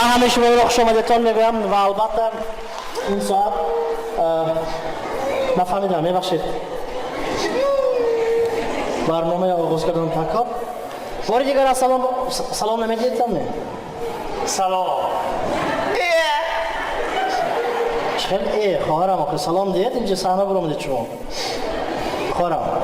همه شما رو خوش آمدتان میگویم و البته این ساعت نفهمیدم میبخشید برنامه آغاز کردن تکار بار دیگر سلام نمیدید تمه سلام چخیل خواهرم آخه سلام دید اینجا صحنه برامدید شما خواهرم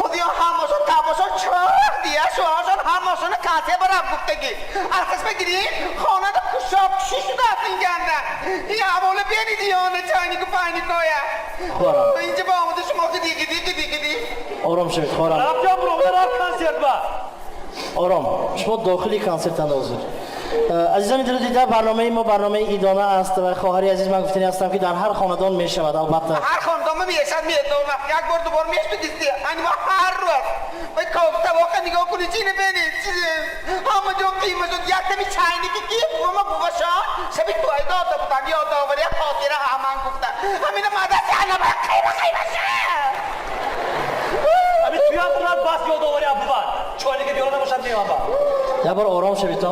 خودی هماشون تماشا چهار دیگه شوهاشون هماشون کاتیه برام گفتگی ارخص بگیری خانه دا کشاب شیش دست این گنده این عماله بیانی دیانه چاینی که پایینی کویا اینجا با آمده شما که دیگه آرام شوید خواهرم رفتم برو برم کنسرت با آرام شما داخلی کنسرت اندازید عزیزان دل دیده برنامه ما برنامه ایدانه است و خواهری عزیز من گفتنی هستم که در هر خاندان می شود البته هر خاندان میشد یک بار دو بار میشت بگیستی یعنی ما هر روز وای کوفته واقعا نگاه کنی چی نبینید همه جا قیمه شد یک دمی چاینی که گیف ماما بوشان شبی تو ایدا بودن یاد آوری خاطره همان گفتن همین مدرسه انا باید قیمه شد همین توی هم بودن بس یاد آوری هم بودن چوانی که دیگه نباشد نیمان با یه بار آرام شوید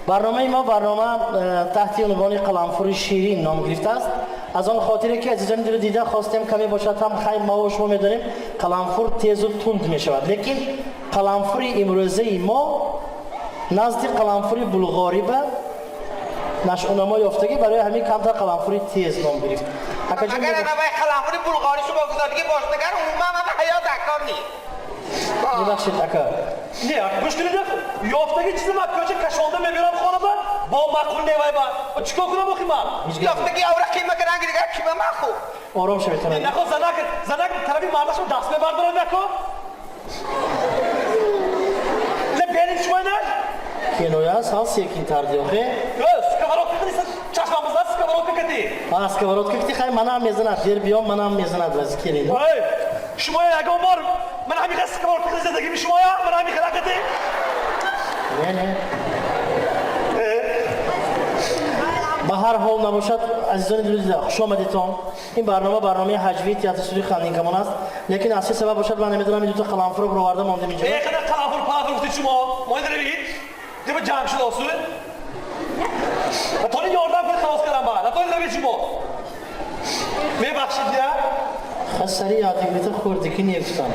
برنامه ما برنامه تحت عنوان قلمفور شیرین نام گرفته است از آن خاطری که عزیزان دل دیده خواستیم کمی باشد هم خیلی ما و شما میدانیم قلمفور تیز و تند می شود لیکن قلمفور امروزه ما نزدیک قلمفور بلغاری به نشأه‌نما یافتگی برای همین کمتر قلمفور تیز نام گرفت اگر انا باید قلمفور بلغاری شما گذاشتی که باشتگر اون من حیات اکار نیست ببخشید اکا نه مشکلی نه یافتگی چیزی من کوچه کشانده میبرم خانه با مقول نیوای با چیکار کنم بخیم من یافتگی اورا قیمه کرنگ دیگر کی به مخو آرام شوید نکو زنک طرفی مرداشو دست ببردارن نکو نه بریم شما نه کنویا ساس یکی تردی آخه سکوارات نیست چشم بزن سکوارات کتی سکوارات کتی خیلی من هم میزند دیر بیام من هم میزند وزی کنید شما یک بار من همین خواست سکوارات کتی زدگی می شما من همین خلاقتی نه به هر حال نباشد عزیزان دل دیده خوش آمدیتان این برنامه هجوی تئاتر استودیو خندین کمان است لیکن اصلی سبب باشد من نمیدونم این دو تا قلمفور رو آورده ماندیم اینجا یک قلمفور پافر گفتید شما ما دارید دیگه جمع شده اصول تو یاردم کنید خلاص کردم بعد تو نمیدونید شما میبخشید یا خسری یادگیریت خوردگی نیفتم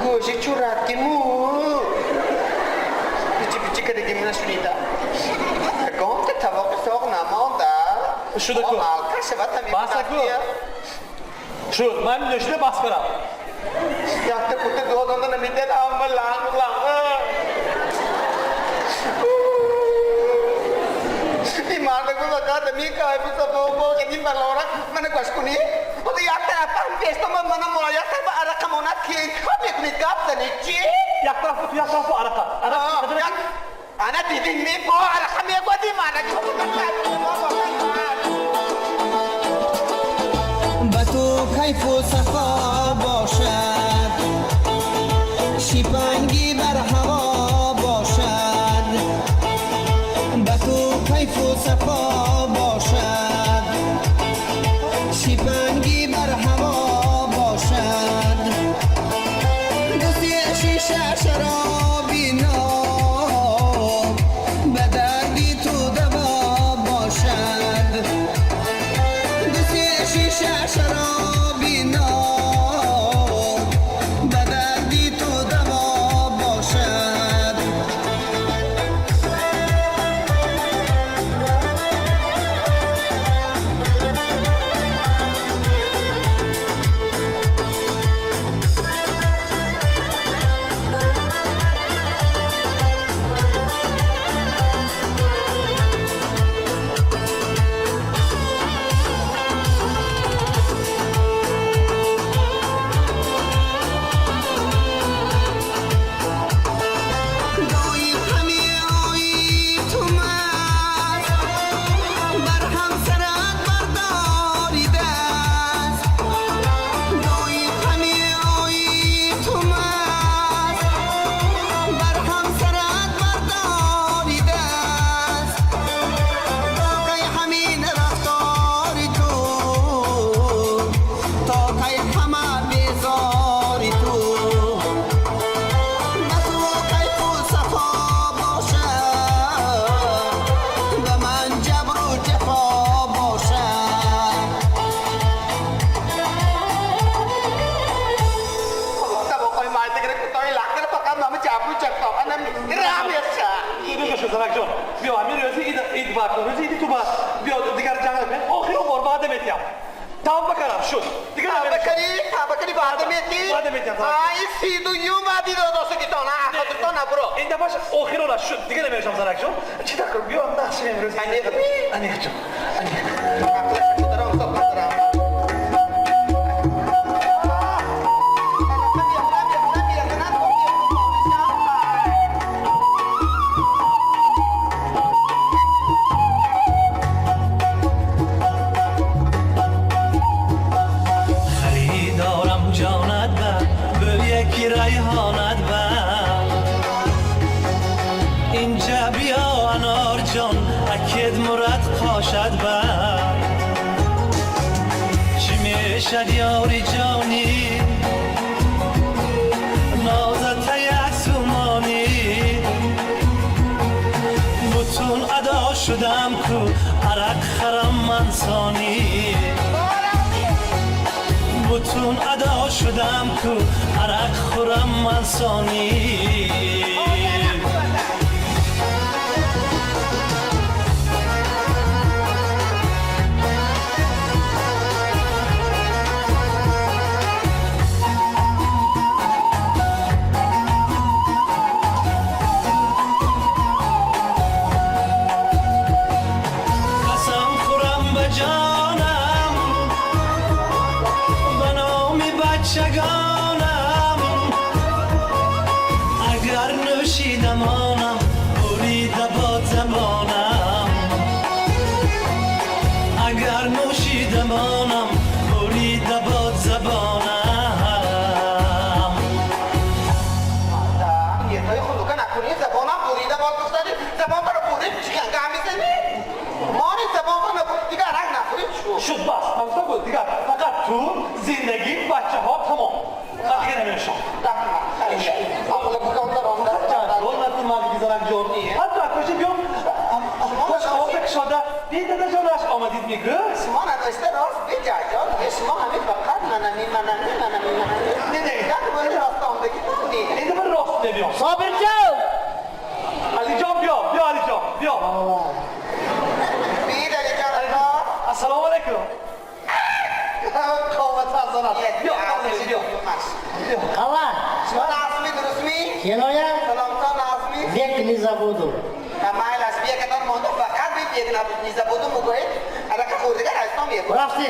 گوشی چورات مو پیچی که دیگه من شنیدم گم که طبق سوق نمانده شده که مالکه شبت میبینم شد من نشده بس برم یکتا کتا دو دانده نمیدید اما لنگ این مردک بود اکاد میکای بیسا بابا که این بلورا منو گوش کنی خود یکتا اپرم پیشتا من مرایت با عرقمونت که هم میکنید گفت زنید چی؟ یک طرف تو یک طرف عرقا انا دیدین می با عرقا میگودی با تو کیف و صفا باشد شیپنگی بر هوا باشد با تو کیف و صفا باشد شیپنگی بر هوا باشد دوستی شیشه شرابی ناب به دردی تو دوا باشد دوستی شیشه شرابی ناب به دردی تو دوا باشد Zarak John. Bia Amir özü id bakın. Özü id tu bak. Bia diğer canı ben. Ahir umur badem etiyam. Tam bakarım şu. Diğer Bakari badem eti. Badem etiyam. Ay sidu yumadi dostu kitona. Kitona bro. İnde baş ahir ola şu. Diğer vereceğim Zarak John. Çita kır. Bia nasıl emir? Anne John. خریدارم جانت به یکی ریحانت اینجا بیا انار جان اکید مرد پاشد چی میشد یاری جانی نازت یک سومانی بتون ادا شدم کو عرق خرم منسانی بتون ادا شدم کو عرق خورم منسانی قسم خورم به جانم به نام بچگانم اگر نوشیدمانم بریده با زبانم اگر نوشیدمانم بریده با زبانم Yeter khuluka nakuni zabona burida bol kustadi zabon para burid chikan gamisini. Mani zabon para diga rang nakuni shu. Şut bas. Hamza bu. Diğer. Fakat tu zindagi bachcha ha tamam. Diğer vereceğim. Takma. Akla bu kavlar onda. Olmadı mı Zarak John? Hatta koşup yok. Koş olacak şurada. Bir de jonaş amadit mi gı? Semua nak ister harus bejajon. Semua kami bakar mana. Ne demek? Ya boleh rastam begitu ni. Ne de bir rost ne diyor? Sabircan! Ali John diyor. Diyor Ali John. Diyor. Bir dari cara. Assalamu alaikum. Kau mata Zarak. Diyor. Diyor. Diyor. Kala! Semua Azmi Rusmi. Kenoya! Salam Azmi. Vek nizabudu. Kamai las biar kita mau tu bakar biar kita bisa bodoh mukai. Ada kakur juga harus tahu ya. Rafti.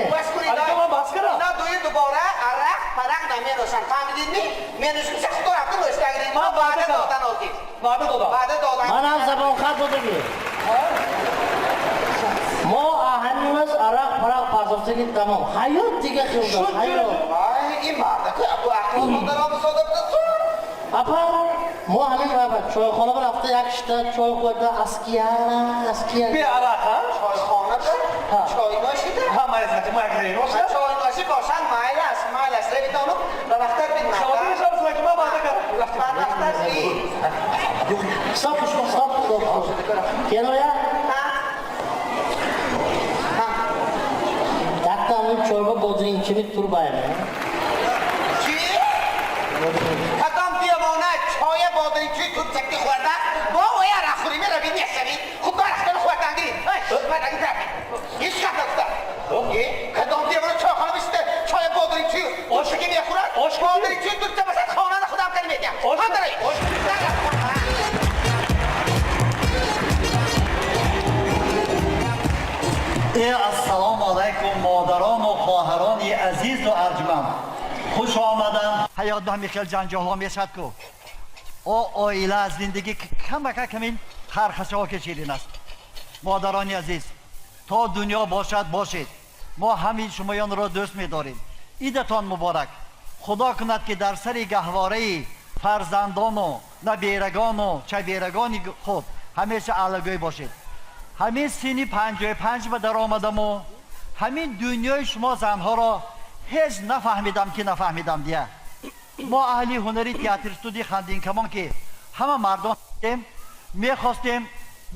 Ali John baskara. Na duit tu bawa arak parak nama rosan family ni. Menus kita tu aku tu Instagram. Ma Baada baada. tu tanah okey. Baada doda. Baada tu tanah. Manam zabon khat odagi. Mo ahanimiz arak parak parzofdagi tamom. Hayot diga xilda. Hayot. Ay ibadat aku tu dalam sodap tu. Apa? Mo hamin baba choyxonaga rafta yakishta choy qo'ydi askiya. Bir ara ha? Choyxona tu. Choy noshida. Ha maalesef. Maalesef. Roşa. Choy noshi bosan maylas. Lekin tu daftar bin Şabı mata. yaşarız belki ma baada kar. Daftar bin. Stop. Kenoya? Daktamın çorba bodrin kimit turbayım. Adam dia mau nak choya bodri cuy tu cek di khwata. Bawa ya rakhuri mera bin yasari. Khutba rakhtan khwata ngiri. Khutba lagi tak. Ish kata tak. Okey. Adam dia mau choy khana biste choya bodri cuy. O şekil ya khura. Bodri cuy tu cek basat khana da khudam kalme ya. Handaray. السلام علیکم مادران و خواهران عزیز و ارجمند خوش آمدن حیات به میخیل جنجال میشد کو او آیله از زندگی کمین خرخشه ها که شیرین است مادران عزیز تا دنیا باشید ما همین شمایان را دوست می‌داریم عیدتان مبارک خدا کند که در سر گهواره فرزندان و نبیرگان و چبیرگان خود همیشه علاقه باشید همین سینی 55 به در آمدم و همین دنیای شما زنها را هیچ نفهمیدم دیگه ما اهلی هنری تئاتر استودی خندین کمان که همه مردم میخواستیم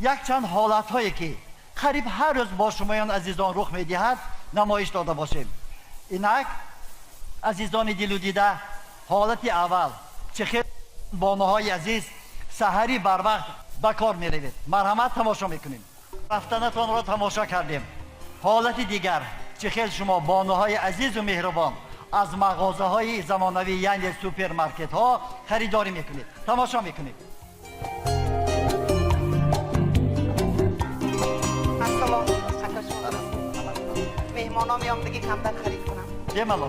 یک چند حالت هایی که قریب هر روز با شمایان عزیزان رخ میدهد نمایش داده باشیم اینک عزیزان دل و دیده حالت اول چه خیلی بانوهای عزیز سحری بر وقت به کار میروید. مرحمت تماشا میکنیم. رفتنتان را تماشا کردیم. حالت دیگر چه خیل شما بانوهای عزیز و مهربان از مغازه های زمانوی یعنی سوپرمارکت ها خریداری میکنید. تماشا میکنید. السلام مهمانا میام دیگه کمتر خرید کنم. بمالا.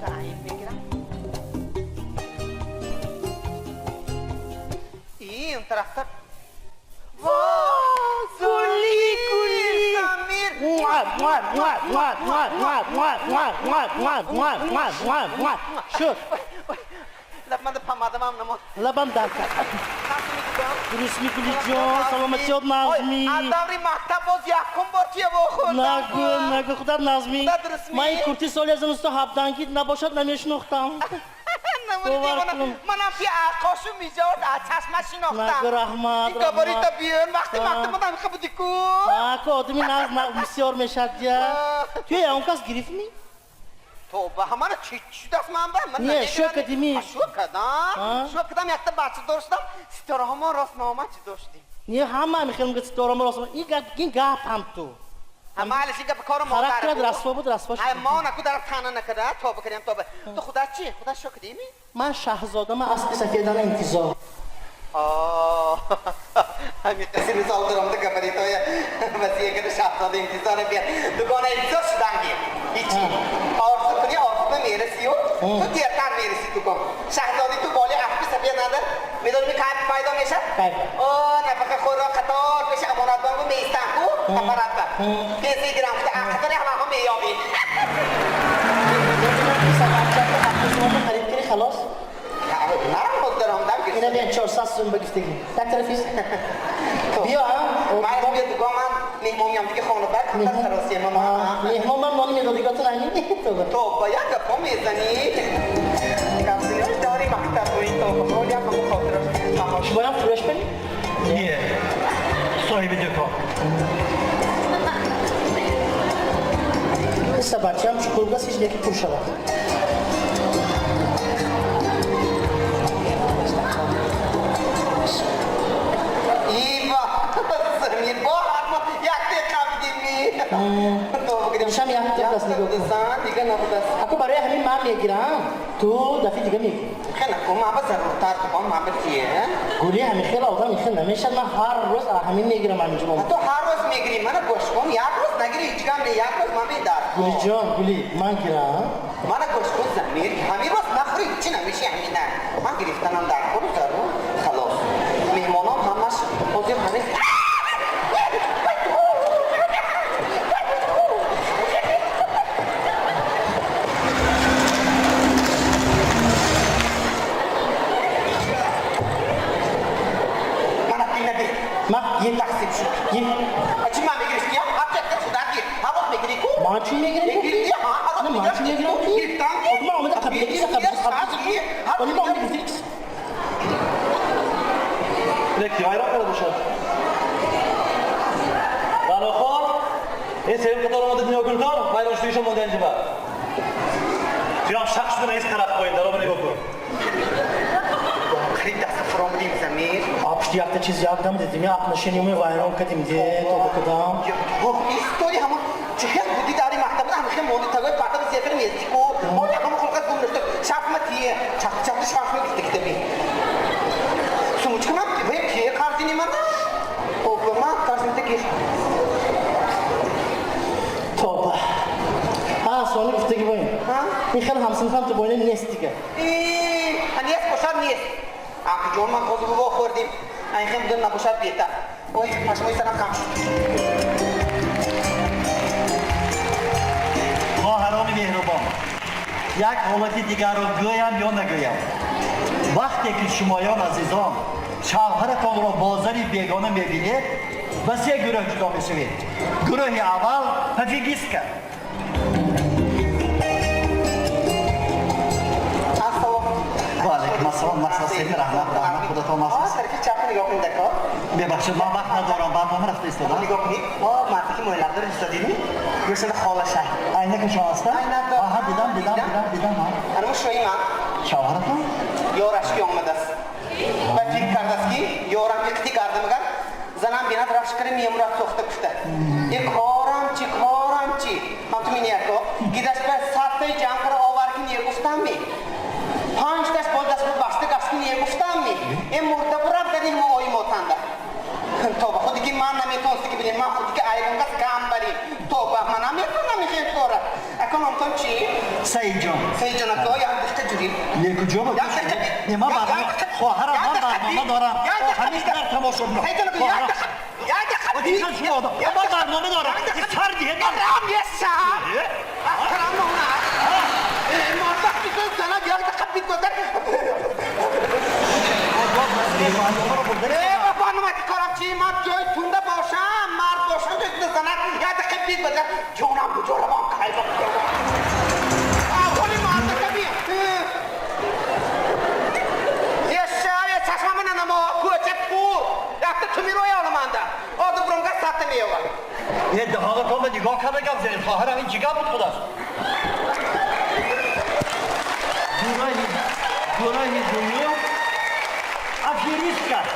تعیین بگیرم. اون طرفتر واه زولی گلی سمیر شد لبمند پمادم هم نمون لبم در کرد درست میکنی جان سلامتی ها نظمی از دوری مکتب باز یکم بار چیه بخوردم نگو خودم نظمی خدا درست من این کرتی سالی از اونستا هفدنگید نباشد نمیشنختم منم پی عقاشو میجاد از چشمش شناختم نگو رحمت این گباری تا بیان وقتی مکتب بودم میخواه بودی کو نگو آدمی بسیار میشد توی اون کس گریف می؟ تو به همه چی دست من به من نه شو کدیمی شو کدم یک تا بچه داشتم ستاره همه راست نامه چی داشتیم نه همه میخوام که ستاره ما راست این گپ هم تو اما حالش این گپ کار مادر خرکت رسوا بود رسوا شد ما نکو در تنه نکرده توبه کردیم توبه تو خدا چی؟ خدا شو کدیمی؟ من شاهزاده من اسب سفیدان انتظار همین قصی مثال دارم تو گپری توی وسیعه که شاهزاده انتظار بیاد دوگانه انتظار شدنگی هیچی آرزو کنی آرزو میرسی و تو دیرتر میرسی تو کن شاهزاده تو بالی اسب سفید ندار میدونی که پیدا میشه؟ نفقه خور را قطار پیش امانت بانگو میستن کو امانت بانگ کسی گرام که قطار همه هم میابی خرید کردی خلاص نه مدرم دم اینا بیان 400 سوم بگفتگی یک طرفیست بیا من بیا دوگاه من مهمون میام دیگه خانه بر کمتر سراسی مهمان من مانی میدادیگاتون همین تو با یک گپا میزنی کمسیاش داری مکتب و این تو خود یک همون خاطرش باید فروش کنی؟ نیه صاحب دکان ایسا بچه هم شکلگاه هیچ یکی پر شود ایوا زمین با حتما یک دقیقه بگیرمی شم یک دقیقه است نگاه کن دیگه نبودست اکو برای همین من میگیرم تو دفعه دیگه میگی خیلی نکن من با ضرورتر تو من بسیه گولی همین خیلی آدم میخواه نمیشد من هر روز همین میگیرم همینجا تو هر روز میگیری من گوش کن یک روز نگیری هیچ کم یک روز من میدار گولی جان گولی من گیرم من گوش کن زمیر همین روز نخوری چی نمیشه همین نه من گرفتنم در خود ضرور خلاص مهمانم همش حاضر همین یه تقسیم شد یه چی من بگیرش کیا؟ آپ چک کر خدا کی هوا بگیری کو ما چی میگیریم بگیری ها نه ما چی میگیریم گرفتم ما آمده قبلی ولی ما آمده گفتیم الاجتماعي رقم المشاهد قالوا خال این سیم قطار آمده دنیا گلدار باید اشتریشون مونده اینجا توی هم شخص دونه ایست قرار باید دارو نگاه کن خرید دست فرامدیم زمیر آبشتی یک تا چیز یادم دیدیم یا نشینیومی وایران کردیم ده تو بکدام ایستوری همون چه بودی داری مکتب هم خیلی موندی تاگای پاتا به زیفر میستی کو اون همون خلقت گم نشته شاف متیه چاپ شاف میگفت کتابی سموچ کنم به کی کارتی نیمان او به ما کارتی تکی توبه سوانی گفتگی باید این خیلی همسنفم تو باید نیست دیگه نیست باشد نیست آخه جون من خوزو بابا خوردیم این خیلی بدون نباشد بیتا اوی پشموی سرم کم شد خواهران مهربان یک حالت دیگر رو گویم یا نگویم وقتی که شمایان عزیزان شوهرتان را بازاری بیگانه میبینید به سه گروه جدا میشوید گروه اول تفیگیست کرد علیکم السلام مخصوص سید رحمت خودتان مخصوص طرفی چپ نگاه کنید دکا ببخشید من وقت ندارم برنامه رفته استادم نگاه کنید ما مردی که مهلت داره ایستادیم مثل خاله شهر عینک شما هستن؟ عینک دارم. آها دیدم الان شوی من شوهرتون؟ یارش که آمده است و فکر کرده است که یارم اقتی کرده مگر زنم بیند رفش کرده میم را سخته کشته یک کارم چی هم تو مینی اکا گیدش به ساته جمع کرده آور که نیه گفتم می 5 دست بال دست بود بسته گفت که نیه گفتم می این مرده برد دادیم ما آی موتنده توبه خودی که من نمیتونستی که بینیم من خودی که ایران کس کم بری توبه من نمیتونم میشه این طوره اکا نامتون چی؟ سعید جان اکا یا هم دسته جوری یک کجا بود؟ ما خواهرم من برنامه دارم همین در تماشا کنم خواهرم دیگه شما ما برنامه دارم سر دیگه رام یه سر احترام نونه مرتب بیتون سنه بیاد خبید گذر برنامه که کارم چی من جای تونده باشم مرد باشم جای تونده سنه یاد خبید گذر جونم بجوره بام کهی بام آخونی مرد کبیر یه شب یه چشمه من نما کوچه پور یکتا تو میروی آلمانده آدو برونگه ساته میوه یه دهاغه کن به نگاه کرده گم زنیم خواهرم این چیگاه بود خودست گناهی دنیا افیریست کرد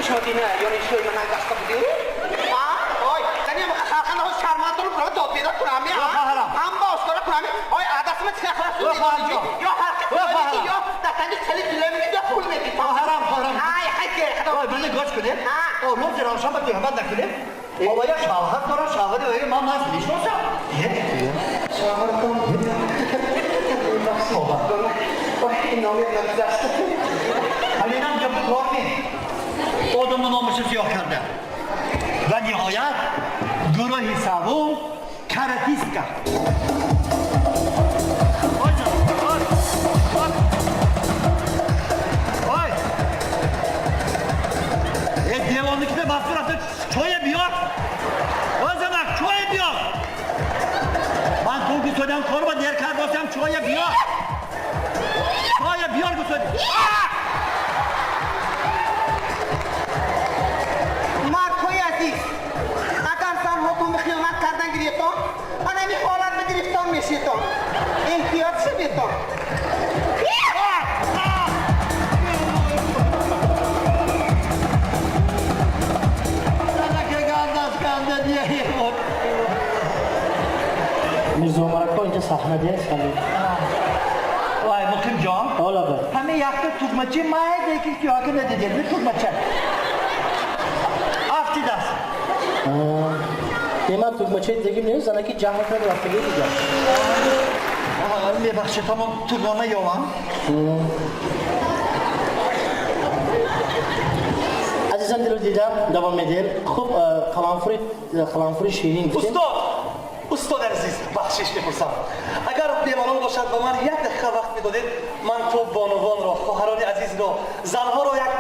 شما دینه یعنی شوی من نگشته بودی؟ آی زنیم خلقنده ها شرماتون برای داد بیدار کنمی هم با اسکاره کنمی آی عدسمه چه خلاصون دیدی یا حرکت کنی یا دستنگی چلی جلوه میدی یا پول میدی خواهرم ای خیلی آی بنده گوش کنه روز روشن با تهمت نکنه بابا یا شوهر دارم شوهری هایی من از میشناسم شوهر کن آی نامید نگذشته حالینم که کار می آدم نامش سیاه کرده و نهایت گروه سوم کراتیست کرد یه دیوانی که بسته رفته چای بیار وزنک چای بیار من تو گوسودم کار با دیر کرد باشم چای بیار گوسودی مرکوی عزیز اگر زن حکوم خیانت کردن گریتون من این حالت به گرفتان میشیتون احتیاط چه بیتون میرزا مرکا اینجا صحنه دیست کنید وای مقیم جان حالا بر همه یکتا توکمچه ماه دیگه که آگه ندیدیم نه توکمچه افتی دست دیما توکمچه دیگه نیست زنه که جمع کرد رفته دیگه میبخشه تمام تورنامه یوم عزیزان دلو دیدم دوام میدیم خوب قلمفوری شیرین گفتیم استاد عزیز بخشش میپرسم اگر بیماران باشد با من یک دقیقه وقت میدادید من تو بانوان را خواهران عزیز را زنها را یک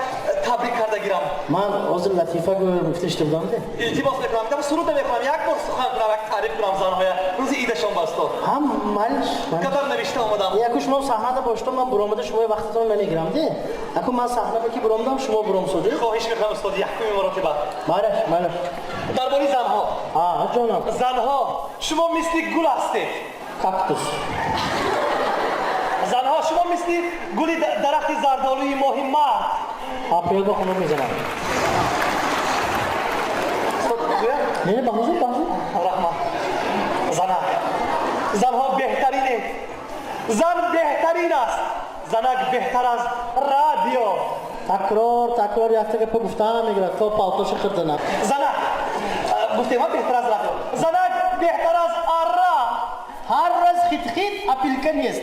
تبریک کرده گیرم من عضو لطیفه گفتش تو بودم ده التماس میکنم که سرود میکنم یک بار سخن کنم یک تعریف کنم زنهای روز عیدشان باستاد هم مالش کتاب نوشته آمدم یکوش من صحنه باشتم من برآمده شما وقتتون نمیگیرم ده اكو من صحنه که برآمدم شما برام سودی خواهش میکنم استاد یک مرتبه مالش درباره زنها جانم زنها شما مثل گل هستید کاکتوس زنها شما مثل گل درخت زردآلوی ماه مرد آپیل با خونم میزنم نه بحوزی رحمت زنها بهترینه زن بهترین است زنک بهتر از رادیو تکرار یافته که گفتم میگه تو پالتوش خردنه زنک گفتم بهتر از رادیو زنک بهتر از آرا هر روز خیت اپیل کنیست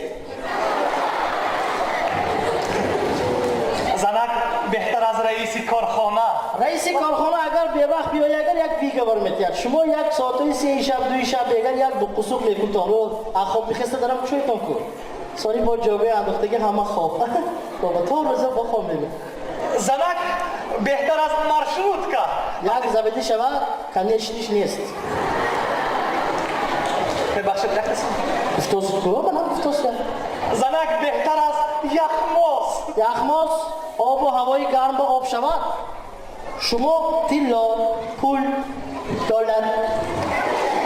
زنک بهتر از رئیس کارخانه رئیس کارخانه اگر به وقت بیای اگر یک بیگه برمیتید شما یک ساعت 3 شب 2 شب اگر یک دو قسوق میکن تا رو اخواب میخسته دارم چویتون کو ساری با جوابه انداختگی همه خواب بابا تا روزه بخوام میگه زنک بهتر از مارشروت که یک زبدی شود کنیشنیش نیست ببخشید نکسیم افتوس تو من افتوس زنک بهتر از یخماس آب و هوای گرم با آب شود شما تیلا پول دولت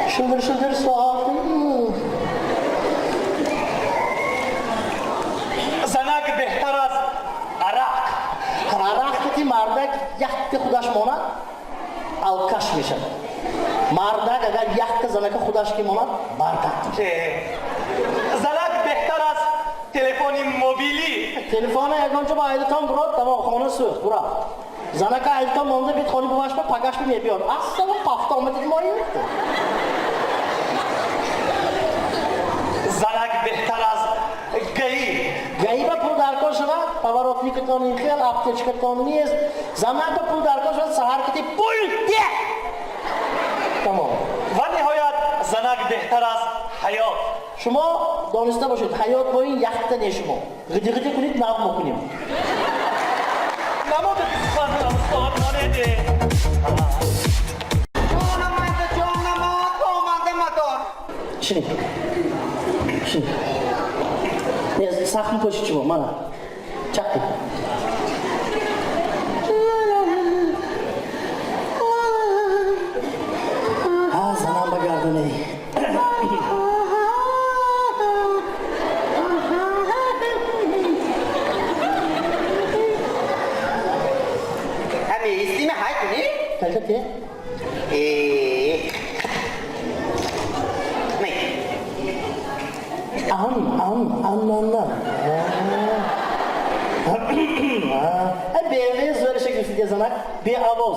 شلدر شلدر ساعت زنک بهتر از عرق. عرق که مردک یک خودش ماند الکش میشه مردک اگر یک زنک خودش که ماند برکت زنک بهتر از تلفن موبیلی. تلفن یگانچه با ایدتان برات تمام خانه سوخت برا زنک ایدتان مانده بیت خانی بواش با پگش بی میبیان اصلا پافتا آمدید مایی نیسته زنک بهتر از گئی. گایی با پول درکار شود پاوراتنی کتان این خیل اپتیچ کتان نیست زنک با پول درکار شود سهر کتی پول ده تمام و نهایت زنک بهتر از حیات. شما دانسته باشید حیات با این یخت نشما غدی غدی کنید نام بکنیم نمود سخن استاد مانده. جانم آمده مدار. شنید یه سخم کشید شما منم چکی زنم بگردونه ای همه استیم های کنی؟ کلکتیه؟ بیوه زور شکل فیده زنک بی آواز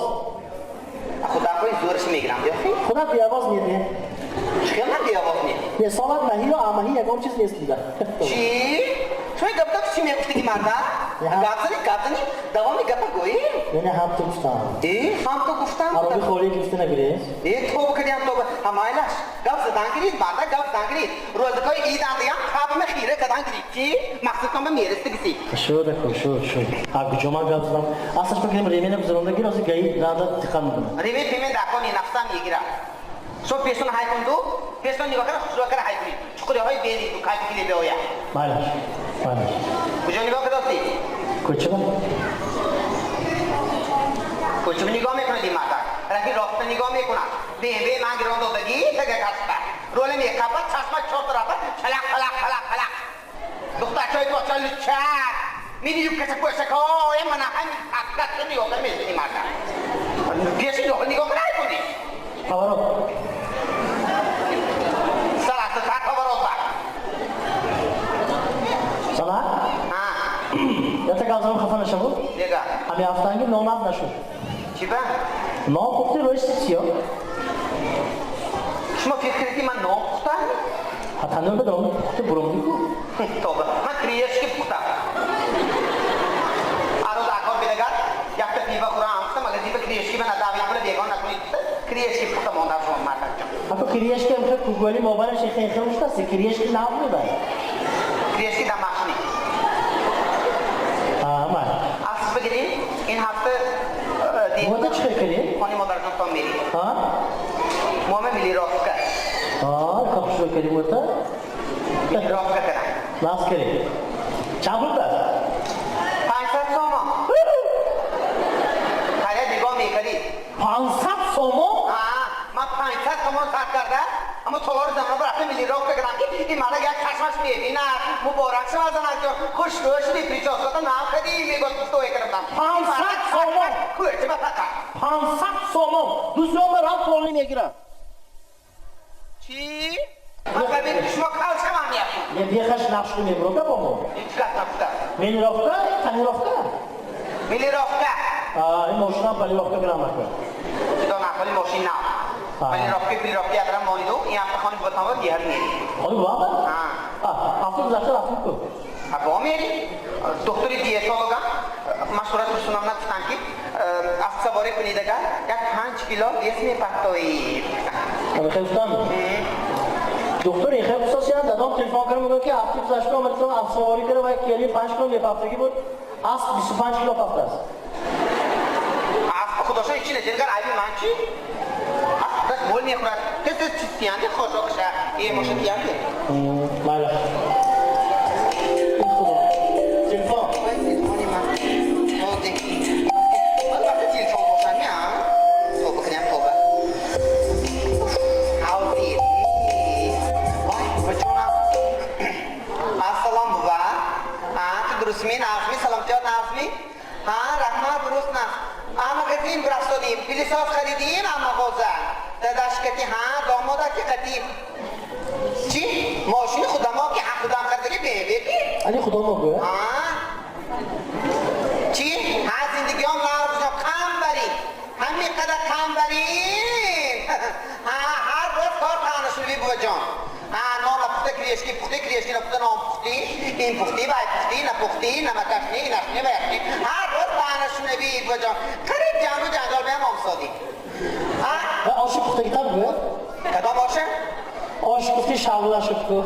خدا کوئی زورش میگیرم دیگه. خدا بی آواز میده خیلی بیابان میاد. یه سالت مهی و آمهی یکم چیز نیست دیگه چی؟ توی گفتم چی میگفتی که مردا؟ گفتنی دوامی گفت گویی؟ یعنی هم تو گفتم هم تو گفتم؟ عربی خوری گفته نگیره تو بکنی هم تو همایلاش گفت زدن گرید مردا گفت زدن گرید روزگاه اید آدیا خواب مخیره زدن گرید چی؟ مقصد کنم میرسته کسی شد اگه جمعه گفتم اصلاش بکنیم ریمینه بزرگی راستی گایی رادا تکان میکنه ریمی پیمین دکانی نفسم میگیرم شو پیشون های کن دو پیشون نگاه کنم شروع کنم های کنی چکوری های بیری تو کاری کلی بیایا مالش کجا نگاه کداتی؟ کچه با کجا نگاه میکنه دی مردا رفی راسته نگاه میکنم بی من گران دادگی تگه کسبه روله میکبت چشمه چهار طرفه خلق دختر چای تو چال چک میدی یو کسه کوشه که من همین اکت نگاه کنم میدی مردا پیشی نگاه کنی خبرو سلام خبرو بر سلام یا تکازم خفه نشو دیگه همین هفتانگی نوناب نشو چی با؟ نو گفتی روش چیو شما فکر کردی من نو گفتم؟ حتی نو بدون تو برونگی کو توبه من کریش که گفتم آرو داکار بیدگار یک تا پیوا خورا آمستم اگر دیبه کریش که من اداوی کنه بیگان نکنید کریش که گفتم آن در شما مردم اپا کریش که امخه کوگولی موبایل شیخه خیلی مشتاستی کریش که نام میبای کریش که دماشنی آمد از بگیریم این هفته بوده چه کری؟ خانی مادرجان تا میری ها؟ موامه میلی راست کرد کاپ شو کری بوده؟ میلی راست کردم لاس کری چند بود دست؟ 500 سوما خیلی نگاه میکردی 500 سومو؟ من 500 تومان خرج کرده اما سوار زمان برفته میلی راک بگرم که این مرد یک چشمش میبینه مبارک شما زنان جان خوش روشنی پریچا ساتا نام خدی میگوست توی کردم 500 سومو؟ خوی چه بفتا 500 سومو دوستان برام پولی میگیرم چی؟ من ببین شما کال شما میافتی یه دیخش نقش رو میبرو که بامو این چکت نفته میلی رفته؟ تنی رفته؟ میلی رفته این موشن هم پلی رفته گرام نکن چطور نفالی ماشین نه ولی رفته بی رفته ادرم مالیدو این هفته خانی بطنبا دیگر میری خواهی بابا؟ هفته گذشته رفتیم کن ابا میری دکتری دیتولوگا مشورت بسونم نگفتن که از سواری کنیدگار یک 5 کیلو دیس میپختوی خیلی خیفتان دکتر این خیلی خصوصی هم دادم تلفن کنم میگم که هفته گذشته آمد کنم از سواری کنم و کلی 5 کیلو یه هفتگی بود از 25 کیلو پخته است از خودشون چی نجنگر عیبی من چی؟ دست بول میخورد کسی چی تیانده خوشاکشه یه ماشین تیانده بله تلفن تلفنی من تو دیگه من وقتی تلفن باشم یا تو بکنیم توبه کنیم پلیساز خریدیم اما خوزن داداش کتی ها دامادا که کتی چی؟ ماشین خودم ها که حق خودم خریدگی بگی؟ علی خدا ما گوه چی؟ ها زندگی هم نارزم کم بریم همین قدر کم بریم هر روز کار تانشونوی بو جان نام پخته کریشکی نپخته نام پختی این پختی بای پختی نپختی نمکشنی نشنی بیشنی هر روز تانشونوی بو جان قریب جان و جنجال بهم آمسادی آشی پخته کتاب گوه کدام باشه؟ آشی پخته شاولا شد گوه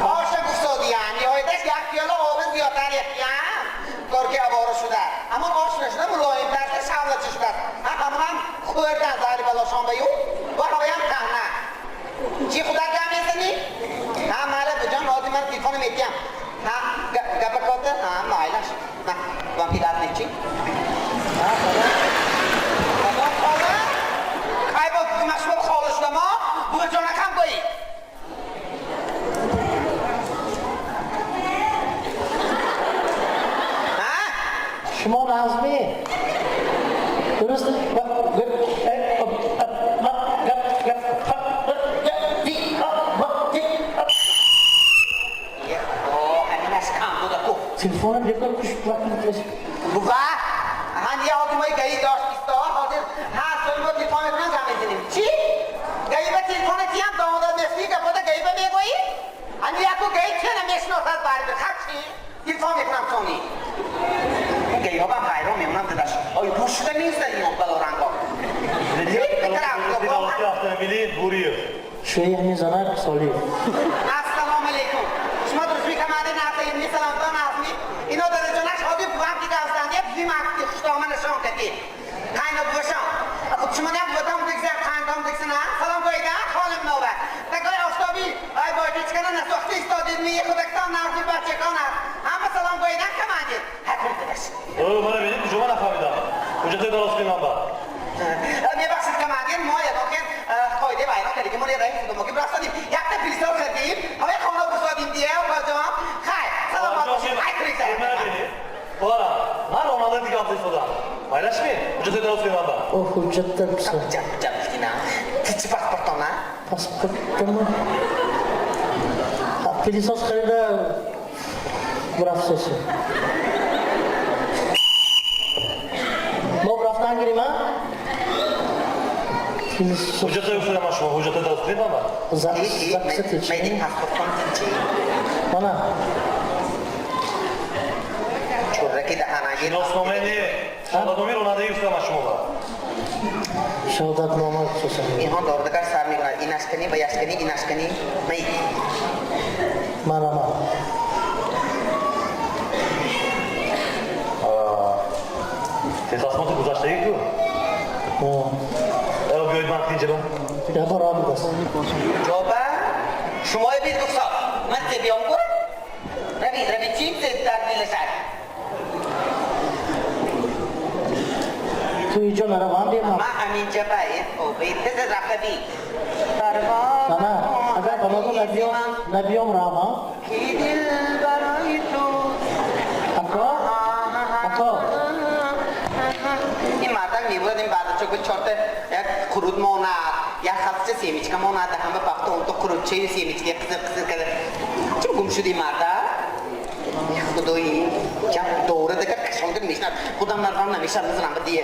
آشه گفتادی یعنی هایدش یک پیاله آب زیادتر یکیم گرگه عباره شده اما آش نشده ملایم درست شامله چی شده همون هم خوردن زهری بلاشان بیو و هوایم تهنه چی خدا گم میزنی؟ هم ماله بجان نازی من تیفون میتیم هم گپکاته هم مایلش نه وام پیدات نیچی کدام خاله؟ خواهی با مشمول خاله شده ما بجانه کم گویی شما نظمی درسته تلفونم بکن کش بکنید بابا هن یه آدمای گایی داشت ایستاد حاضر هر سال ما تلفن میکنن جمع میزنیم چی؟ گایی به تلفن تیم داماداد میستی که بوده گایی به میگویی؟ هن یکو گایی چه نمیشناسد باری بخط چی؟ تلفن میکنم سونی گایی ها با غیران میمونم داداش آیا پوشته نیستن این بلا رنگا شوی همین زنه سالی السلام علیکم شما درست میکمدین نفسه اینی سلامتان نظمی اینا داره جانش حاضر بوام که گفتن یه بیم اکتی خوشتامه نشان کتی خیلی بوشم خب شما نیم بودم بگذار خاندام بگذار نه سلام گویدن خالم نوبه تکای آفتابی آی باید چکنه نسوختی استادید میه خودکتان نرسی بچه کان هست همه سلام گویدن کمانجید حکم تدش منو ببینید کجا من نفهمیدم کجا تو درست کنم با میبخشید کمانجید ما یه داخل قایده بایران کردیم ما یه رای خودمو که برستادیم یک تا پلیسا کردیم همه خانه بسادیم دیگه و کجام خیر سلام علیکم ای پلیسا بارا من اومدم دیگه آفیس بودم بایرش می کجا تو درست کنم با اوه حجت بسا جب نه چی پاسپورت نه پاسپورت ما پلیساس خریده برافسوسی ما برفتن گیریم ها؟ کجا تو افتادم شما کجا تو درست کنم با زکستی چی؟ میدین پاسپورت چی مانا چورکی دهانگیر شناسنامه نی شهادتنامه رانندگی افتادم شما با شهادت نامه سوسن اینها داردگار سر میکنند این اشکنی و یشکنی این اشکنی می مانا تصاصمات گذشتگی کو بیایید من اینجا یه بار آبی بست جوابه شما بید بخصاب من تبیام کن روید چیم در دیل سر تو اینجا نروان بیم ما همینجا باید او بید تز رفته بید نه اگر بمگو نبیام راما کی دل برای تو اکا این مردم میبود این بعد چون چهارت یک خرود ماند یک خفته سیمیچکا ماند همه پخته اون تو خرودچه سیمیچکا قصر کرده چون گم شد این مردم خدایی چون دوره دکر کشانده میشند خودم نرفم نمیشن نزنم بدیه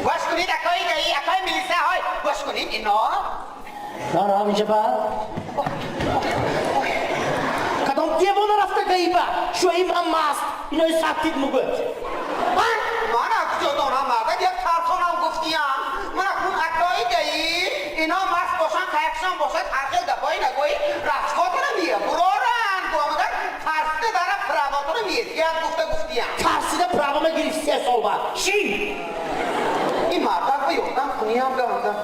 گوش کنید اکای میلیسه های گوش کنید اینا نه رام اینجا با کدام دیوانه رفته گیبه شوی من ماست اینو ساعتید مگود من اکجا دارم مرده یک ترسانم گفتیم من اکنون اکایی گیی اینا مست باشن تکشان باشن ترخیل دفایی نگویی رفت نمیه برارن گوامدن ترسیده داره پرواتو نمیه یک گفتیم ترسیده پراوامه گریفت 3 سال بعد چی؟ این مردم بیوردم کنیم گفتم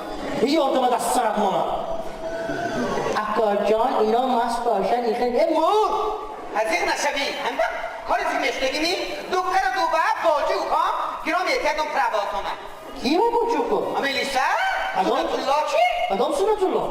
یادم دست سرک مانا اکا جان اینا مست باشن ایخه مور هزیق نشوی همدم کاری زیمشتگینی دکتر دوبه باجو کام گیرام یکیدم پرواتونه کیه بوچو کن؟ امیلیسه؟ ادام؟ سنت الله چی؟ ادام سنت الله؟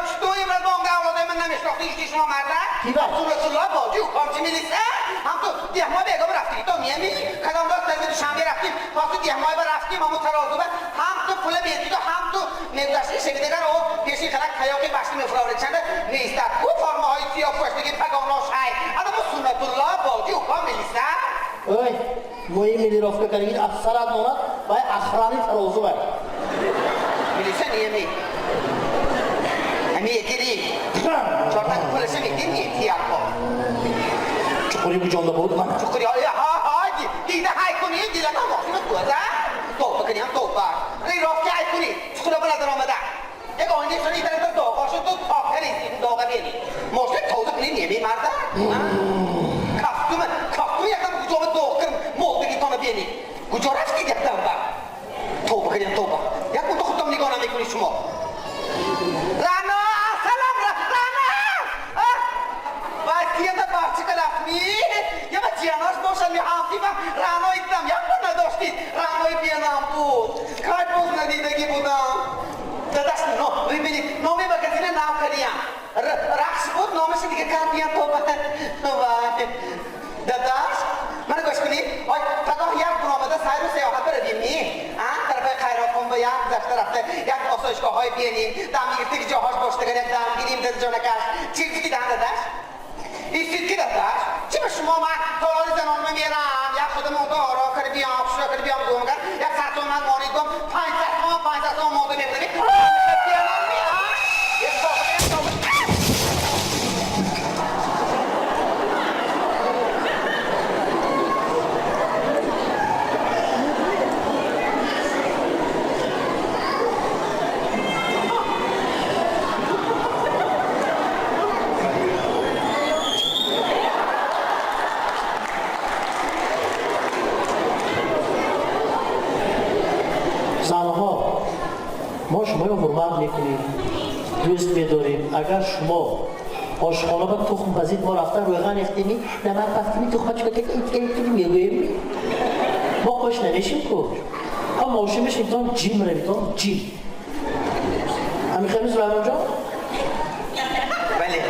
چطور این رد بانگه اولاده من نمیشناختی ایشتی شما مرده؟ کی بر؟ رسول الله باجی و کامچی میلیسه؟ هم تو 10 ماه بیگم رفتی تو میمی؟ کدام راست در بیدو شنبه رفتیم پاسو 10 ماه بر رفتیم همون ترازو بر هم تو پول بیدی تو هم تو نگذشتی شکیدگر او پیشی خلق خیاقی باشتی مفراوری چنده نیستد او فرماهای سیاه پشتگی پگاناش های ادام سنت الله باجی و کام میلیسه؟ اوی موی میلی رفت کنید افسرات نونات باید اخرانی ترازو بر میلیسه نیمی همی یکی دی چارتن پولشه میگی نیتی اکا چقوری بو جانده بود من چکری های دیده های کنی دیده تا ماشین توزه توبه کنی هم توبه ری رافتی های کنی چکری بلا در آمده یک آینه شنی در تو داغا شد تو تاکری داغا بینی ماشین توزه کنی نیمی مرده کفتوم یکم کجا به داغ کرم مولدگی تانه بینی کجا رفتی دیده با توبه کنی هم توبه یک بود خودم نگاه نمیکنی شما رانا سلام رانا باید تا بارچه کلافمی یا با جیاناش باشم یا حافیمم رانایی دیدم یک بار نداشتید رانایی بیانم بود کار بود ندیدگی بودم داداش ببینید نامی با کسینه نام کنیم رقص بود نامش دیگه کار بیان تو داداش من گوش کنید آی پگاه یک برآمده سیر و سیاحت برویم نی طرف خیرات کن به یک دفتر رفته یک آسایشگاه های بیانیم دم گرفته که جاهاش باشتگن یک دم گیریم در جانکش چی فیدی دهن داداش ایستید که داداش چی به شما من تالار زنان میمیرم یک خودمون دارا کردی بیام شروع کردی بیام گونگر یک سرطان من مانید گم 500 تومان ماده میبینی بیانم میرم یک زنها ما شما رو حرمت میکنیم دوست میداریم اگر شما آشخانه با تخم بزید ما رفتن رویغن اختیمی نمر پفتیمی تخمه چکا که ایتکنی میگویم ما خوش نمیشیم که هم ماشین بشیم تا جیم رویتان جیم همی خیلی سلام جان بله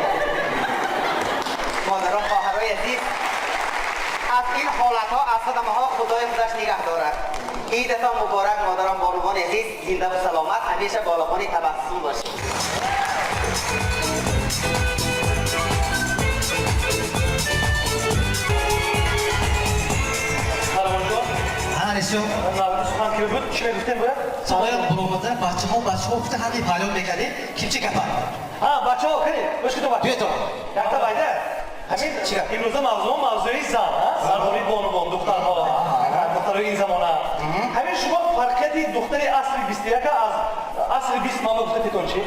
مادران خواهرای عزیز از این حالت ها از صدمه ها خدای خودش نگه دارد عیدتان مبارک مادران بانوان عزیز زنده و سلامت همیشه بالاخانی تبسم باشید Karaman John, هنیسو Nabi Suhan kimi بود؟ چی میگفتن باید؟ سوال برآمده بچه ها گفته همین پیام میکنی کیمچی گپا بچه ها کنی بش که تو بچه بیا تو یک تا بایده همین چیکار؟ امروزه موضوعی زن زنباری بانوان دخترها دخترهای این زمانه همین شما فرقیتی دختری اصل 21 از اصل 20 ماما گفته تیتون چی؟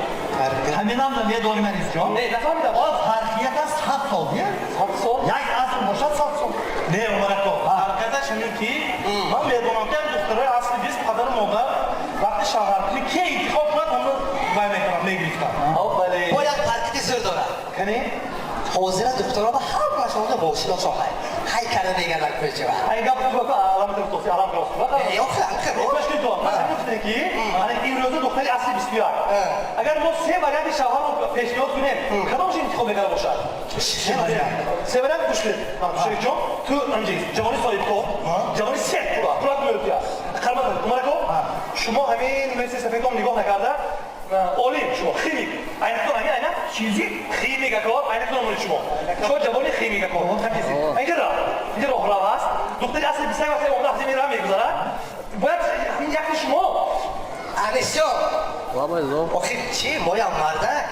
همین هم نمیه داری من اینجا نه نفهمیدم فرقیت از 7 سال نیه 7 سال؟ یک اصل باشد 7 سال نه عمره تو فرقیتش اینه که من میدونم که دخترهای اصل 20 پدر و مادر وقتی شوهر کنی که انتخاب کنند اون رو وای میکنم نگریفتن بله باید فرقیتی زر داره کنی؟ حاضر دکترها به هر مشاهده باشید شاهد های کرده نگردن پیچه با این گفت تو بگو علامت توصی علام راست بگو یا خلق باش که تو مثلا گفتن که من این روز دختری اصلی 21 اگر ما سه وریانت شوهر رو پیشنهاد کنیم کدامش انتخاب بهتر باشد سه وریانت گوش بده شریک جان تو انجی جوانی سالی تو جوانی سه تو را میوتیا خدمت عمره کو شما همین مثل سفیدم نگاه نکرده اولین شما خیمیک عینکتون همین عینه چیزی خیمیک کار عینکتون همون شما جوانی خیمیک کار اینجا راه هست دختری اصل 21 وقتی اون لحظه میره میگذاره باید این یکی شما انیسو آخی چی مویا مردک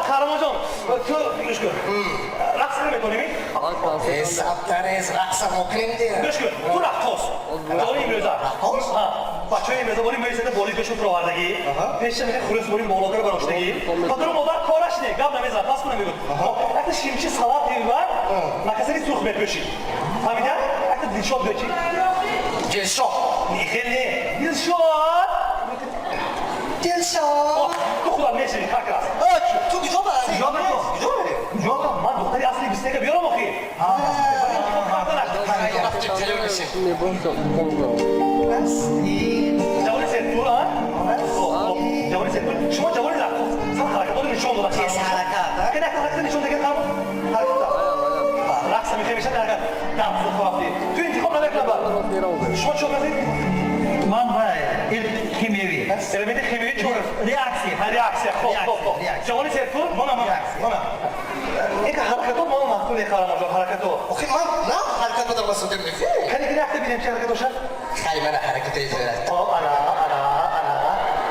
کارما جان تو گوش کن رقص نمیکنی حساب تریز رقص مکنیم دیره گوش کن تو رقص داری میوزه بچه‌ای میوزه باری میوزه بالی بهشون پرواردگی پیش میره خورس باری بالاتر براشتگی پدر و مادر کارش نه گپ نمیزنه پس کنه میگه وقتی شیمچی سلات میبر نکسری سرخ میپوشی فهمیدی وقتی دلشاد بچی دلشاد خیلی دلشاد دلشاد تو خدا میشی کاکراس تو کجا بری؟ کجا بری؟ من دختری اصلی 21 بیارم آخی جوانی سنتور جوانی سنتور شما جوانی رقص سر حرکات نشون دادن حرکات که نه شو قصدي؟ من وای کیمیایی element kimyevi çoğu. ریاکسی Reaksiya. Hop. Reaksiya. Javoni serpul, mana. İlk harekatı mı maktul yakalam hocam harekatı o. Okey man, ne hareket edemezsin değil mi? Hani bir hafta bilim ki hareket olacak. Hayır bana hareket edeceğiz. Ana.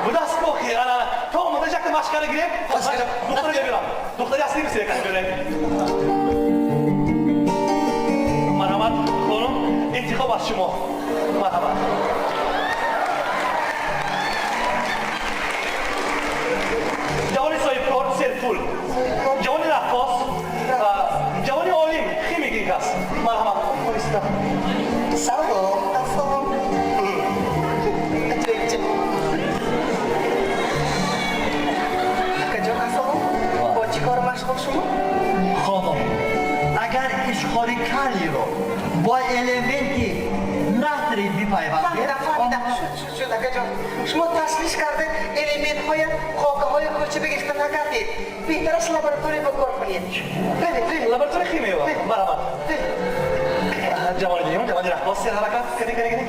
Bu da sıkı okuyor ana. Tohum atacaktım başkanı gireyim. Doktora geliyorum. Doktora yaslayayım size kan böyle. Merhabat konum intikam başım o. Merhabat. جوانی سایپور سرفول جوانی رقاص جوانی عالم خیلی میگین کس مرحبا پلیستا Salam. Atlayacağım. Akacak aslanım. O çıkar meşgul şunu. خانم اگر اشخاری کلی رو با المنتی نتری بیپیوندی Fahmida. Şu akacak. Şunu tasfiş kardı. Element hoya, koka hoya koçu bir geçten hakati. Bir taraf laboratuvarı bakıyor falan. Hadi. laboratuvar خیلی var مرحبا جوانی دیگه جوانی رقاص سر حرکت کردی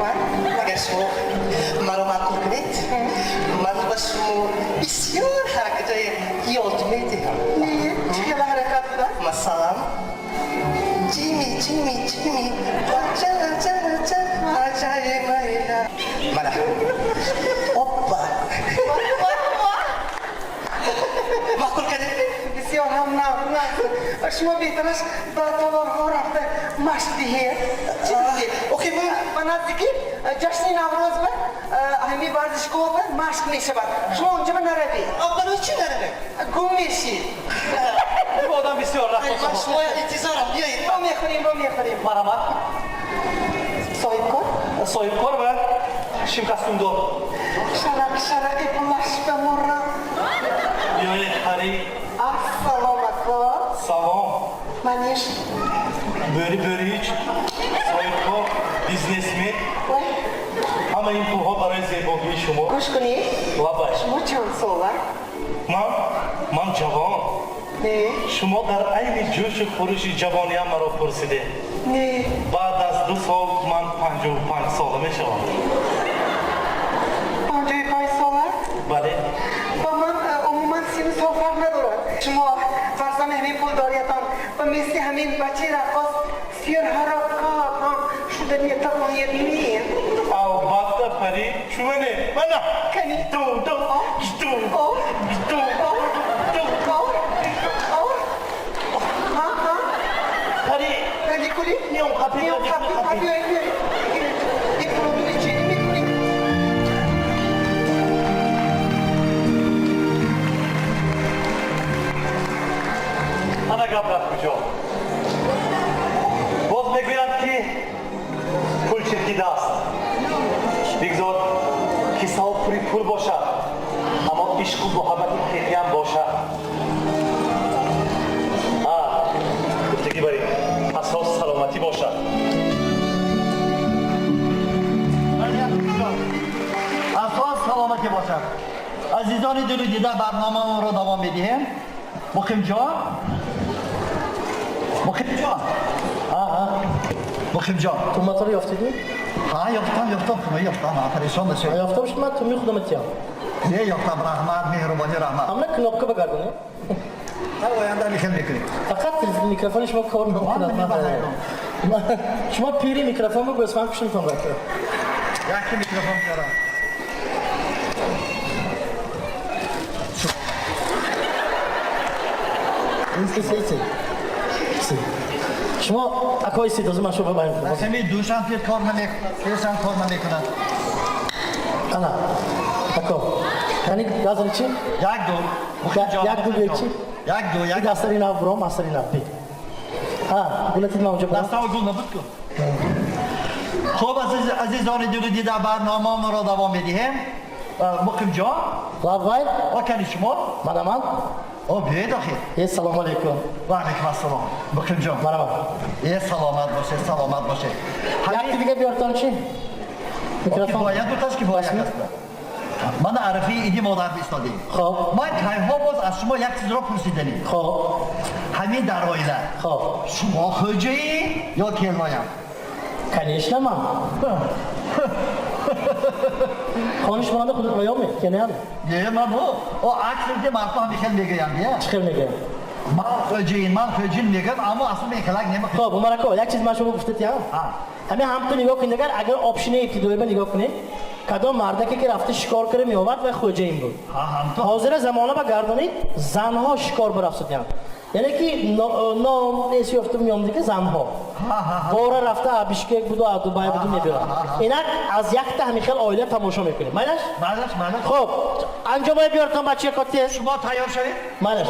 Var. Magar şunu malumat kredit. Malumat şunu istiyor harekete yardım edin. Niye? Çıkıyor harekatlar. Masalam. Jimmy. Acayip mayla. Mana. Hoppa. Makul kredit. Istiyor ham na. Şunu bir taraf batavar horafta maç diye. Okey bu bana diki Justin Avroz var. Hami vardiş kova mask neyse var. Şu önce ben arabi. Abla için arabi. Gumisi. bu adam bir şey var Ay maç moya intizarım diye. Bam yakarım. مرحبا Soykor. soyup ve şimdi kastımda Şarak epulaş be morra. yani hani Assalamu salon Maniş. böyle hiç soyup biznesmi Vay. ama این پوها برای زیبایی شما Kuş kuni. لباش Şunu çansolar. من جوان Ne? شما در عین جوش و خروش جوانی هم مرا پرسیده Ne? بعد از 2 سال من 55 سالمه شوم Pancayı kaysolar. بله Baman umuman seni sofrak ندارد. شما فرزن همین پول داریتان و مثل همین بچه رقاص سیر حرکات هم شدنی تقنیت نیست. او بعد پری شونه بنا کنی دو پری کنی کلی میام خفی انا قبلت کجا باز میگویند که پول چرکیده است بگذار کیسه ها پوری پول باشد اما عشق و محبت حقیقی هم باشد گفتگی بریم اساس سلامتی باشد اساس سلامتی باشد عزیزان دلو دیده برنامه رو دوام بدیم مقیم جان مقیم جان تو موتور یافتیدی؟ یافتم پریشان نشید یافته باشید من تو میخودمت یام نه یافتم رحمت مهربانی رحمت همه کناپکه بگردونه هر آینده میخوام بکنیم فقط میکروفون شما کار نمیکنه شما پیری میکروفون بگو اسمم پیش میتونم بکنم یکی میکروفون دارم شما اکای سی دوزه من شما باید کنم همین دوشم پیر کار نمیکنن انا اکا یعنی گازنی چی؟ یک دو یک دو یک دستاری نه برام دستاری نه بید گولتید من اونجا برام دستا و گل نبود کن خب عزیزان دلو دیده برنامه ما را دوام بدیم مقیم جان وای کنی شما من بیاید آخی یه سلام علیکم و علیکم السلام مقیم جان مرحبا یه سلامت باشه یک دیگه بیارتان چی؟ میکروفون باید دوتاش که باید هست من عرفی ایدی مادر بیستادیم خب من کایها باز از شما یک چیز را پرسیدنیم خب همین در آیله خب شما خوجه‌ای یا کلایم Конечно, мам. Konuşmanda kudurma yok mu? Gene abi. Yiyemem o aksırdı marfa Mikel megayam diye. Çıkır ne gel. Man föcin megam ama asıl mekelak ne mak. خب عمر کو یک چیز من شما گفته تیام همه هم تو نگاه کنید اگر آپشن ابتدایی به نگاه کنید کدام مرده که رفته شکار کنه می آمد و خوجه این بود حاضر زمانه با گردانید زنها شکار برافت یعنی که نام نیست یافته میام دیگه زنها باره رفته بیشکک بود و دبی بود میبرن اینا از یک تا همیخل آیله تماشا میکنیم مالش خب انجامای بیارتم بچه کاتیه شما تیار شدید؟ مالش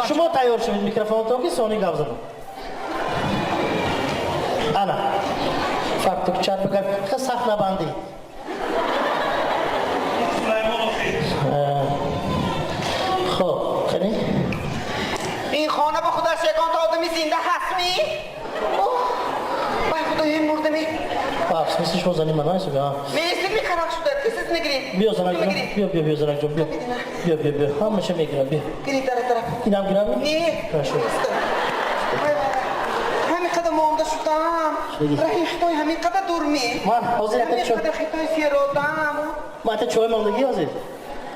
شما تیار شوید میکروفون تو که سونی گپ زدم انا فقط چرا بگم خیلی سخت نبندی خب خیلی این خانه به خدا شکانت آدمی زنده هستمی؟ بای خدا این مرده می باکس مثل شما زنی من هایست بیا میرسید میخرق شده کسیز نگیریم بیا زنک جان بیا زنک جان بیا همشه میگیرم بیا گیرید در طرف اینم گیرم نه باشه همین قدر مامده شدم رحی خدای همین قدر دور می من حاضر همین یک چای قدر خیلی سیرودم من تا چای ماندگی حاضر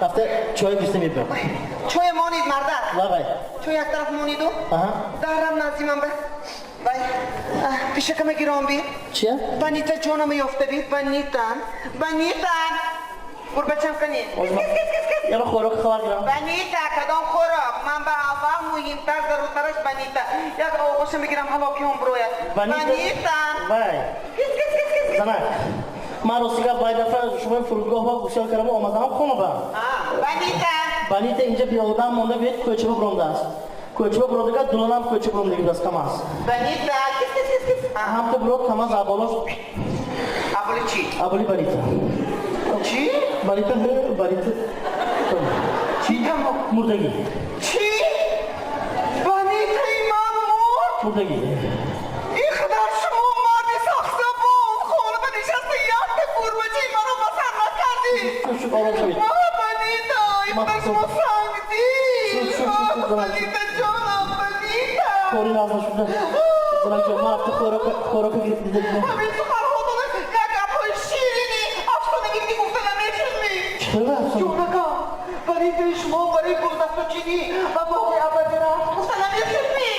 رفته چای بیسته میبرم چای مانید مرده نه بای چای یک طرف مانیدو آها دارم نزدیمم به بای پیش کمه گیرام بی چیه؟ بانیتا جانم یافته بید بانیتان بور بچم کنی یه خوراک خبر گیرم بانیتا کدام خوراک من به اول مهمتر ضرورترش بانیتا یک آغوش میگیرم حالا که هم بروید بانیتا بای زنک من راسیگه باید دفعه شما فرودگاه با گوشیال کردم و آمدنم خونه با بانیتا اینجا بیادم مانده بید کوچه برونده است کوچه برونده که دلانم کوچه برونده گید است کم است بانیتا هم تو برود کم است ابالاش ابولی چی؟ ابولی بانیتا چی؟ بانیتا چی تمام؟ مردگی چی؟ بانیتای من مرد؟ مردگی این خدر شما مردی سخته بود خونه به نشسته یک قربچه منو بسر نکردی شد آرام شوید بانیتا این خدر شما سنگدی بانیتا جانم بانیتا کوری نازم شده زنک جان من رفته خوراک دیده همین سخر خودم یک اپای شیرینی افسانه گیردی گفته نمیشونی چرا؟ جونکا برای شما برای گلدست و چینی و باقی عبدی را گفته نمیشونی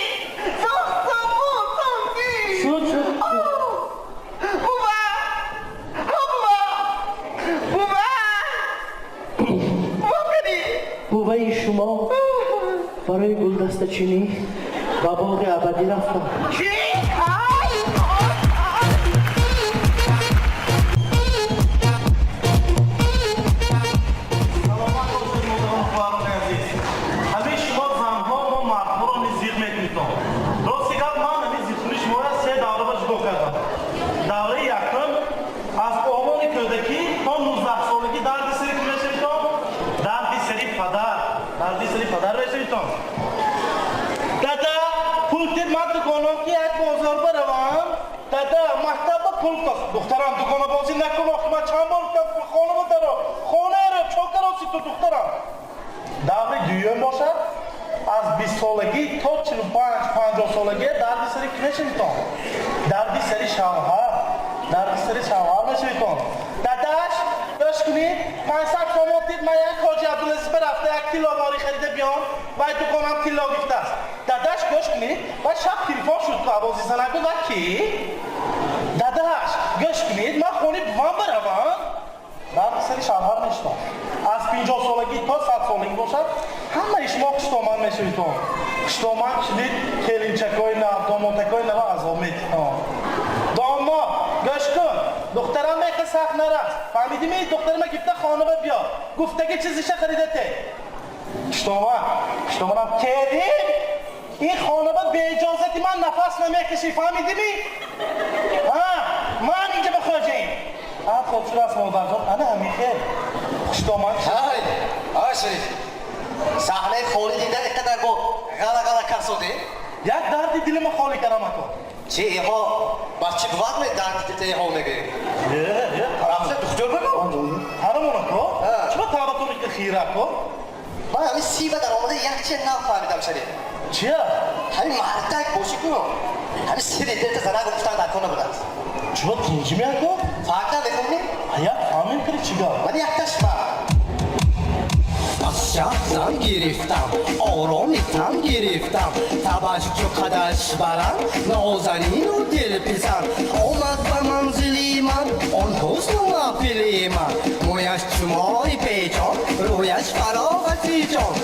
سخته بود سنگی شد بوبای شما برای گلدست چینی و باغ ابدی رفتم همه شما زنها و مردها رو نزدیک میکنم راستی گفت من نزدیک شما را سه دوره با جدا کردم دوره یکم از آبان کودکی تا 19 سالگی درد سری که میشویدم درد سری پدر میشویدم دادا پول تیر من دکانم که یک بازار بروم دادا مکتب پول کست دخترم دکان بازی نکن آخه من چند بار خانه دارم خانه رو چوکر آسی تو دخترم دوره دویم باشد از 20 سالگی تا 45-50 سالگی درد سری که میشویدم درد سری شوهر میشویدم داداش داشت کنید 500 تومان دید من یک حاجی عبدالعزیز برفته یک تیلا واری خریده بیام باید دکانم تیلا گفته است داداش گوش کنید باید شب تلفن شد که عبازی زنگو و کی؟ داداش گوش کنید من خونی بوام بروم درد سری شوهر میشویدم از 50 سالگی تا 100 سالگی باشد همه شما قشتومن میشویدم قشتومن شدید کلینچکای نو داماتکای نو عذاب میدیدم داما گوش کن دخترم میخه سخت نرست فهمیدی می دخترم گفته خانه بیا گفته که چیزیشه خریده ته قشتومنم کردیم این خانه به اجازتی من نفس نمیکشی فهمیدی می؟ من اینجا بخواجیم خب شده است مادر جان انا همیخه قشتومن های آقای شریف صحنه خالی دیده اقدر با غلا کر شده یک درد دل ما خالی کردم اکو چی ایها بچه بود می درد دیده ها میگه رفته دکتر بگو هرمون اکو چرا تابتون که خیره اکو من همین سیبه در آمده یک چه نفهمیدم شریف چیه؟ همین مردک باشی کنم همین سری دیده زنه گفتن در کنه بودند چرا تینجی میگو؟ فاکر بخونی؟ آیا آمین کری چیگاه؟ ولی یکتش با از شخصم گرفتم آرامیتم گرفتم توجه قدش برم نازنین و دل پسر آمد به منزلی من آن حسن و محفلی من مویش چمای پیچان رویش فراغتی جان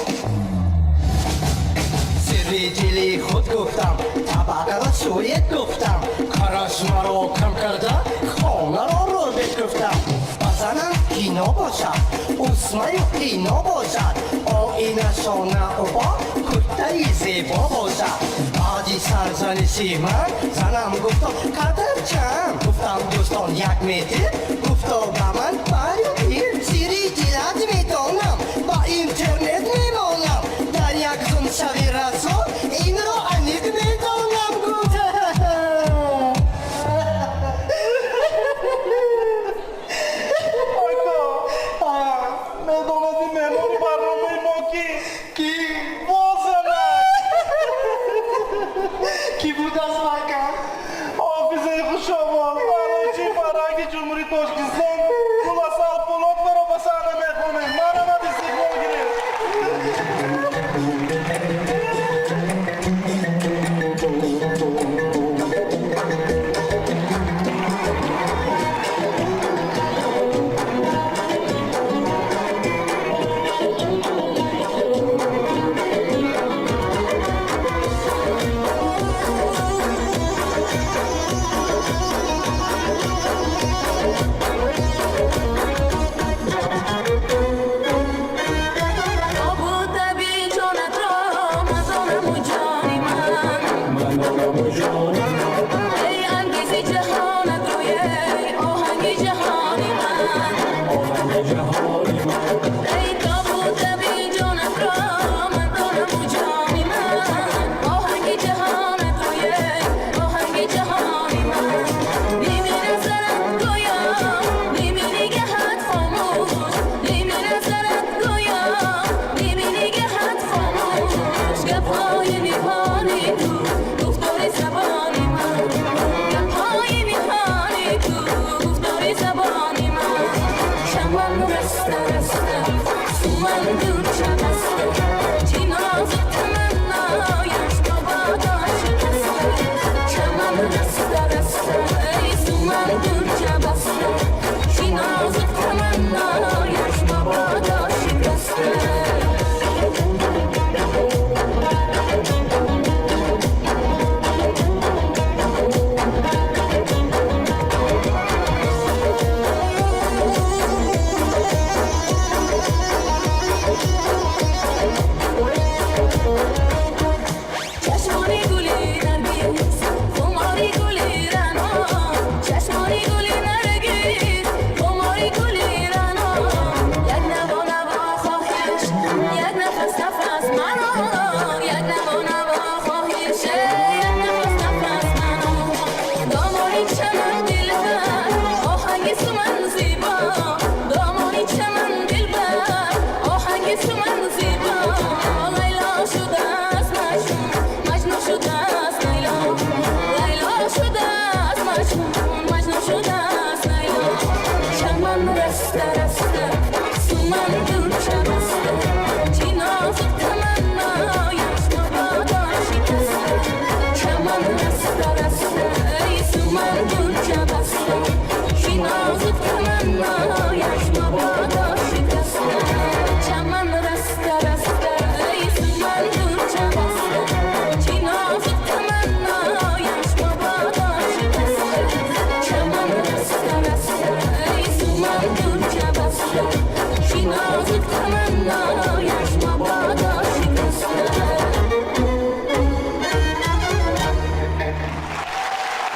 سری جلی خود گفتم طبقه را شوید گفتم کارش مرا کم کرده خانه را رو گفتم بزنم کی نباشد اسمه کی نباشد آینه شانه و با کته زیبا باشد بعدی سرزنشی من زنم گفتا قدر چند گفتم دوستان 1 متر گفتا به من برگیر سری جلد میدانم با اینترنت میمانم در یک زن شوی رسول این را انیق میدانم گفت میدونستی مهمون برنامه ما کی بازمک کی بود از مکن؟ حافظه خوشابال بلوچی فرهنگ جمهوری تاجیکستان خلاصه پولاد مرا به صحنه میخونه منم از استقبال گرفت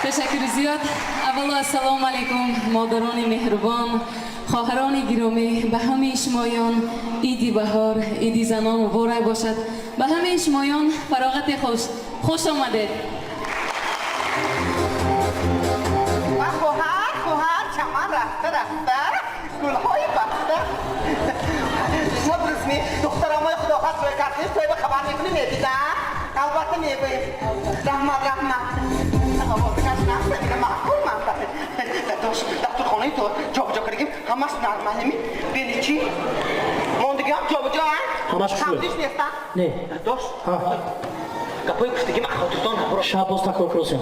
تشکر زیاد. اولا السلام علیکم مادران مهربان، خواهران گرامی، به همه شمایان عید بهار، عید زنان مبارک باشد. به همه شمایان فراغت خوش آمدید. خواهر چمن رفته گلهای بسته نبرسمی دخترامای خدا خواست روی کردیم توی به خبر میکنی میدیدن البته میگویم رحمت آقا بکش نفسه دیگه محکوم من داشت دفترخانه تو جابجا کردیم همش نرمالمی بینی چی موندگی هم جابجا همش خوبه. همدیش نیستن نه داشت ها گپای گفتگی من خاطرتان نبرو شب باز تکرار کنیم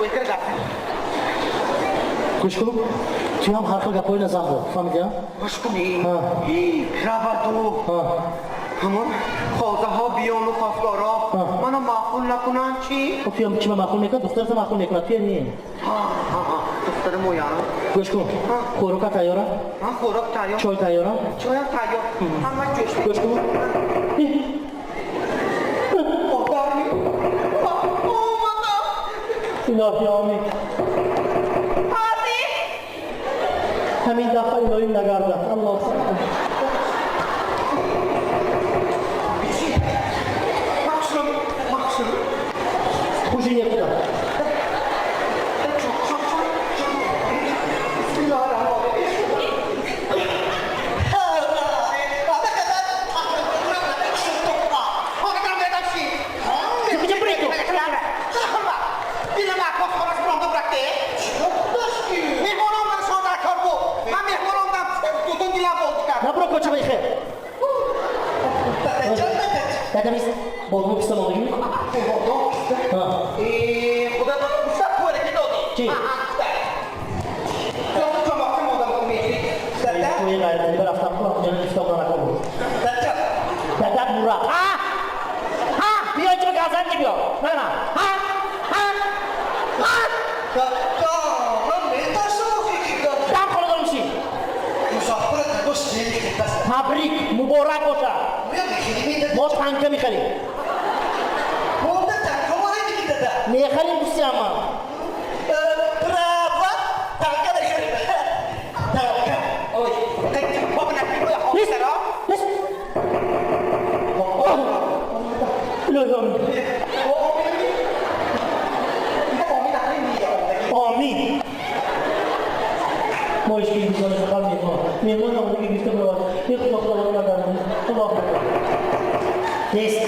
وی کرد گفتن گوش کن توی هم هر خیلی گپای نزن بود فهمیدی ها؟ باش کنی ها. رابطو ها همون خوزه ها بیان و خواستگارا منو معقول نکنن چی؟ خب توی چی معقول میکنه دخترت معقول میکنه توی نی دختر مویانم گوش کن خوراک تیاره من خوراک تیار چای تیاره چایم تیار همه جوش گوش کن الهی آمین همین دفعه الهی نگردد الله سبحانه خوشی نکن نبرو کوچه بخیر دادم نیست بادمو پیسته ما بگیم خدا بسر کوره که دادی چی؟ تو وقتی مادم کنی توی غیرتی برفتم کنم جنه نیستا برا نکنم دادم مرا ها بیا اینجا گازن بیا نه نه ها دم خونه دارم چی؟ تبریک مبارک باشه ما تنکه میخریم میخریم بسی اما نیست نیست الهی آمین ما اشکی میکنه فقط میهمان آمده که بیسته برای یک دختر رو ندارم خدا نیست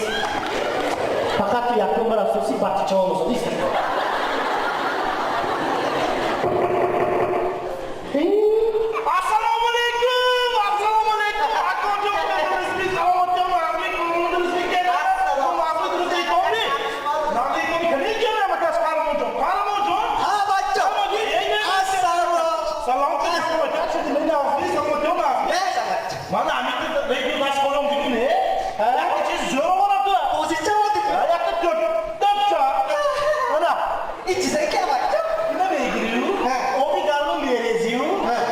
فقط تو یکم بر افسوسی بچه ها مزد نیست السلام علیکم السلام علیکم اکوجو رسمی سلامتی علیکم رسمی که معبود رسمی کومی نامی کومی کنی که نه مکاس کارمون جون سلام کنم بچه چه دیگه آفیس سلامتی ما من امیت ریگی باش کنم دیگه نه چیز زور وارد تو پوزیشن وارد یا که دکتر انا نه بگیریو اومی دارم میریزیو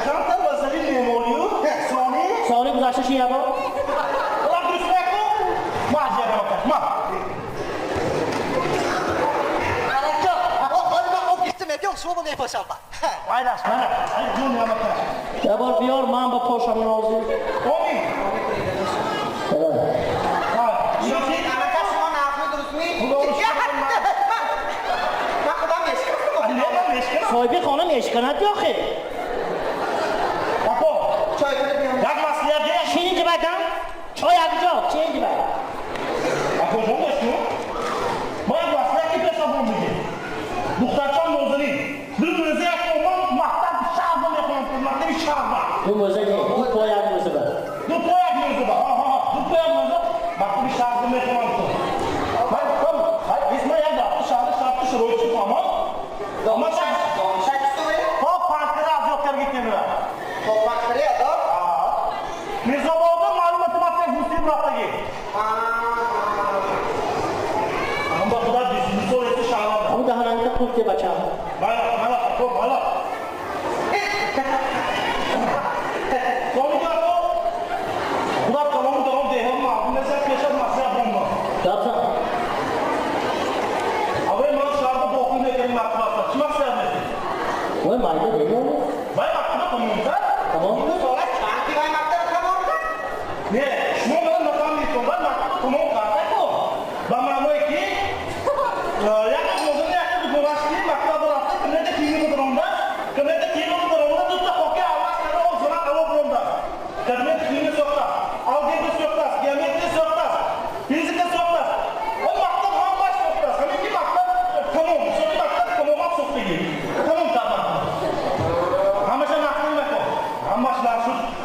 کانتر واسه میمونیو سالی گذاشته چی هوا؟ Allah berusnaku, maja makan, ma. Aydas, mana? Ay dunia makan. یه بار بیار من با پاشم نازی Omi. Ha, şimdi anne meşgul. صاحبی خانه میشکند یا خیر Apo. Yak masliyat gel. چی اینجا بدم؟ چای اینجا چی اینجا بدم؟ Apo jongeş mu? Bana masliyat ki pesa bulmayacak. Muhtaçan mozuli. Birbirinize yakın mahtar şahba yapalım. Mahtar bir şahba. اون موزه نه اون پای هم موزه بر دو پاyak موضوع با دو پاyak موضوع وقتی شارژ میکنم تو من کم اسم یک دفعه شارژ شروع شد اما ما ها پانکر از یوکر گیتیم میرزا بابا معلومات ما فکر مسلم رفتگی هم با خدا دیسمیسور است شارژ اون دهنانگی پولتی بچه هم بالا تو بالا خدا کلام دارم دهم معلوم است پیش از مسئله بوم داتا اول ما شارژ با خود نکنیم مطلب است چی مسئله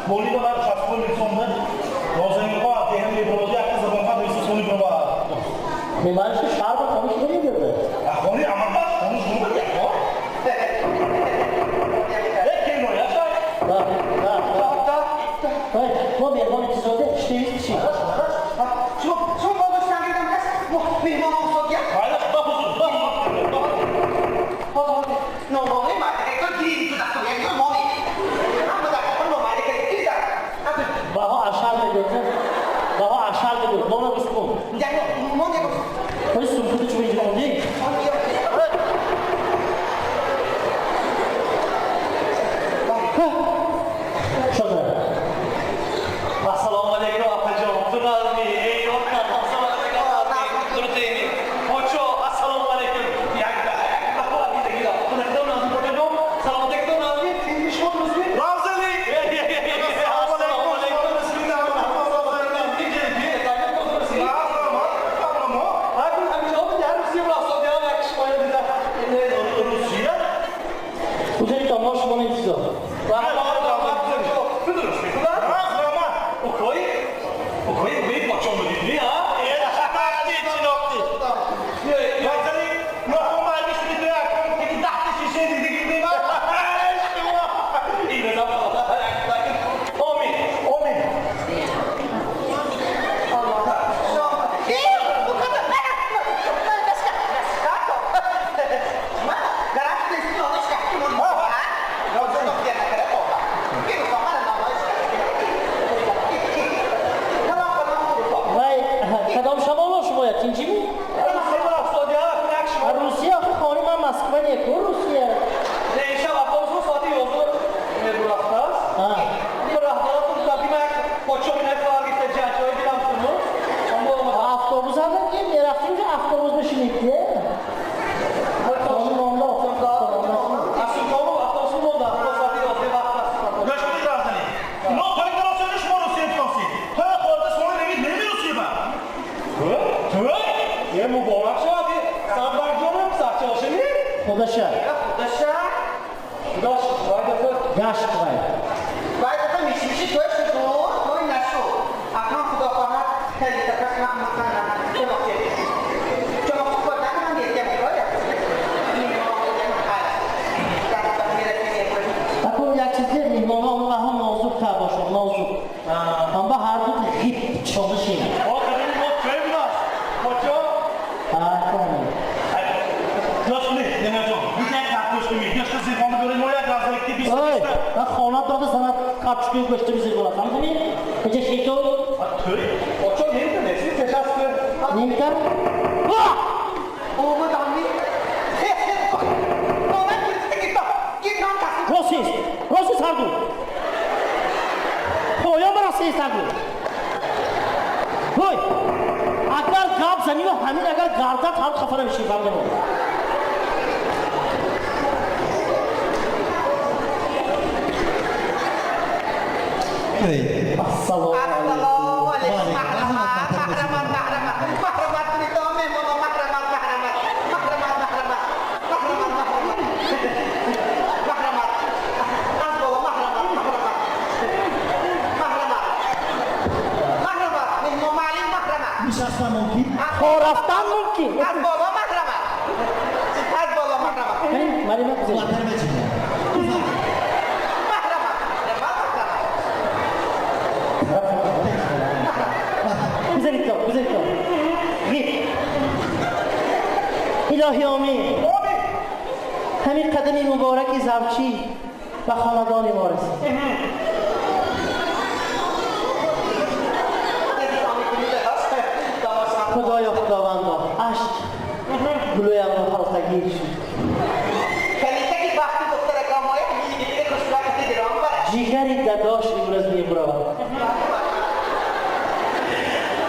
مولی رو من شخص کنم می‌خوام لازم با دهن می‌برد یک زبان خواهد ایسا سونی برو با میمانش شهر با خاموش نمیگرده اخوانی اما باش خاموش برو یک کنو یا شای ما بیرمان تیزاده چی؟ شما بابا سنگیدم هست مهمان آموزاد یک حالا بخصوص نمونه مدرک تو گیری تو دستو یک نمونه اما در کن نمونه که گیری در بها اشار بگوته بها اشار بگوته دونا بسکن یک نمونه پس سمکوت چو اینجا موندی شده السلام علیکم آقا جان تو نازمی ای آقا السلام علیکم درود اینی بچو السلام علیکم یک بخوا دیگه تو نمیدونم نازمی بچو سلام علیکم نازمی این شما نازمی رازلی السلام علیکم بسم الله الرحمن الرحیم دیگه دیگه تاکید کنم سی ما اگه همین جواب در روسیه واسه دیگه یک شما دیگه این روسیه کجایی تماش من انتظار کدام شما شما یتینجی بود؟ روسیه آخه خانه من مسکوه نیکو روسیه افطابوز هم که میرفتیم که افطابوز بشینید که خانه مانده یه مبارک شد صبر جونم ساعت چاشنی خدا شد گشت باید باید اصلا میشی توی شکور توی نشو اکنون خدا خواهد خیلی تکس محمد کنم چه وقتی چون خود خود نکنم یکی هم باید این موضوع هست در تا میرسی کنیم اکنون یک چیزی میهمان ها اون ها موضوع که باشم موضوع هم با هر دو غیب شده شیم من خانه داده سنت کپشکی گشته بیزیر کنم فهمیدی؟ اینجا شیطو نمیتر اومد آمی خیلی کن نامن پولیسته گیت نام کسی روسیست هر دو پایان برسیست هر دو های اگر گاب زنی و همین اگر گردت هر خفه نمیشی فهمیدی السلام علیکم محرمات بریتامه ماما محرمات از بابا محرمات مهمو معلم محرمات رفتن ممکن از بابا محرمات مریم کجا بذارید تو گیت الهی آمین همین قدمی مبارکی زوجی و خاندان ما رسید خدایا خداوندا عشق گلوی ما خلطگیر شد جیگری داداش امروز میبرود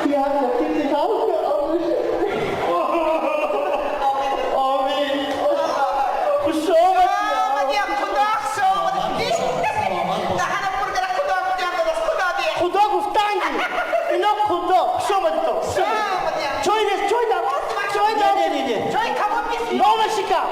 یا کتی دیدم که آمین خوش آمدی خدا گفتنگی اینا خدا خوش آمدی تو چای دار نام شکر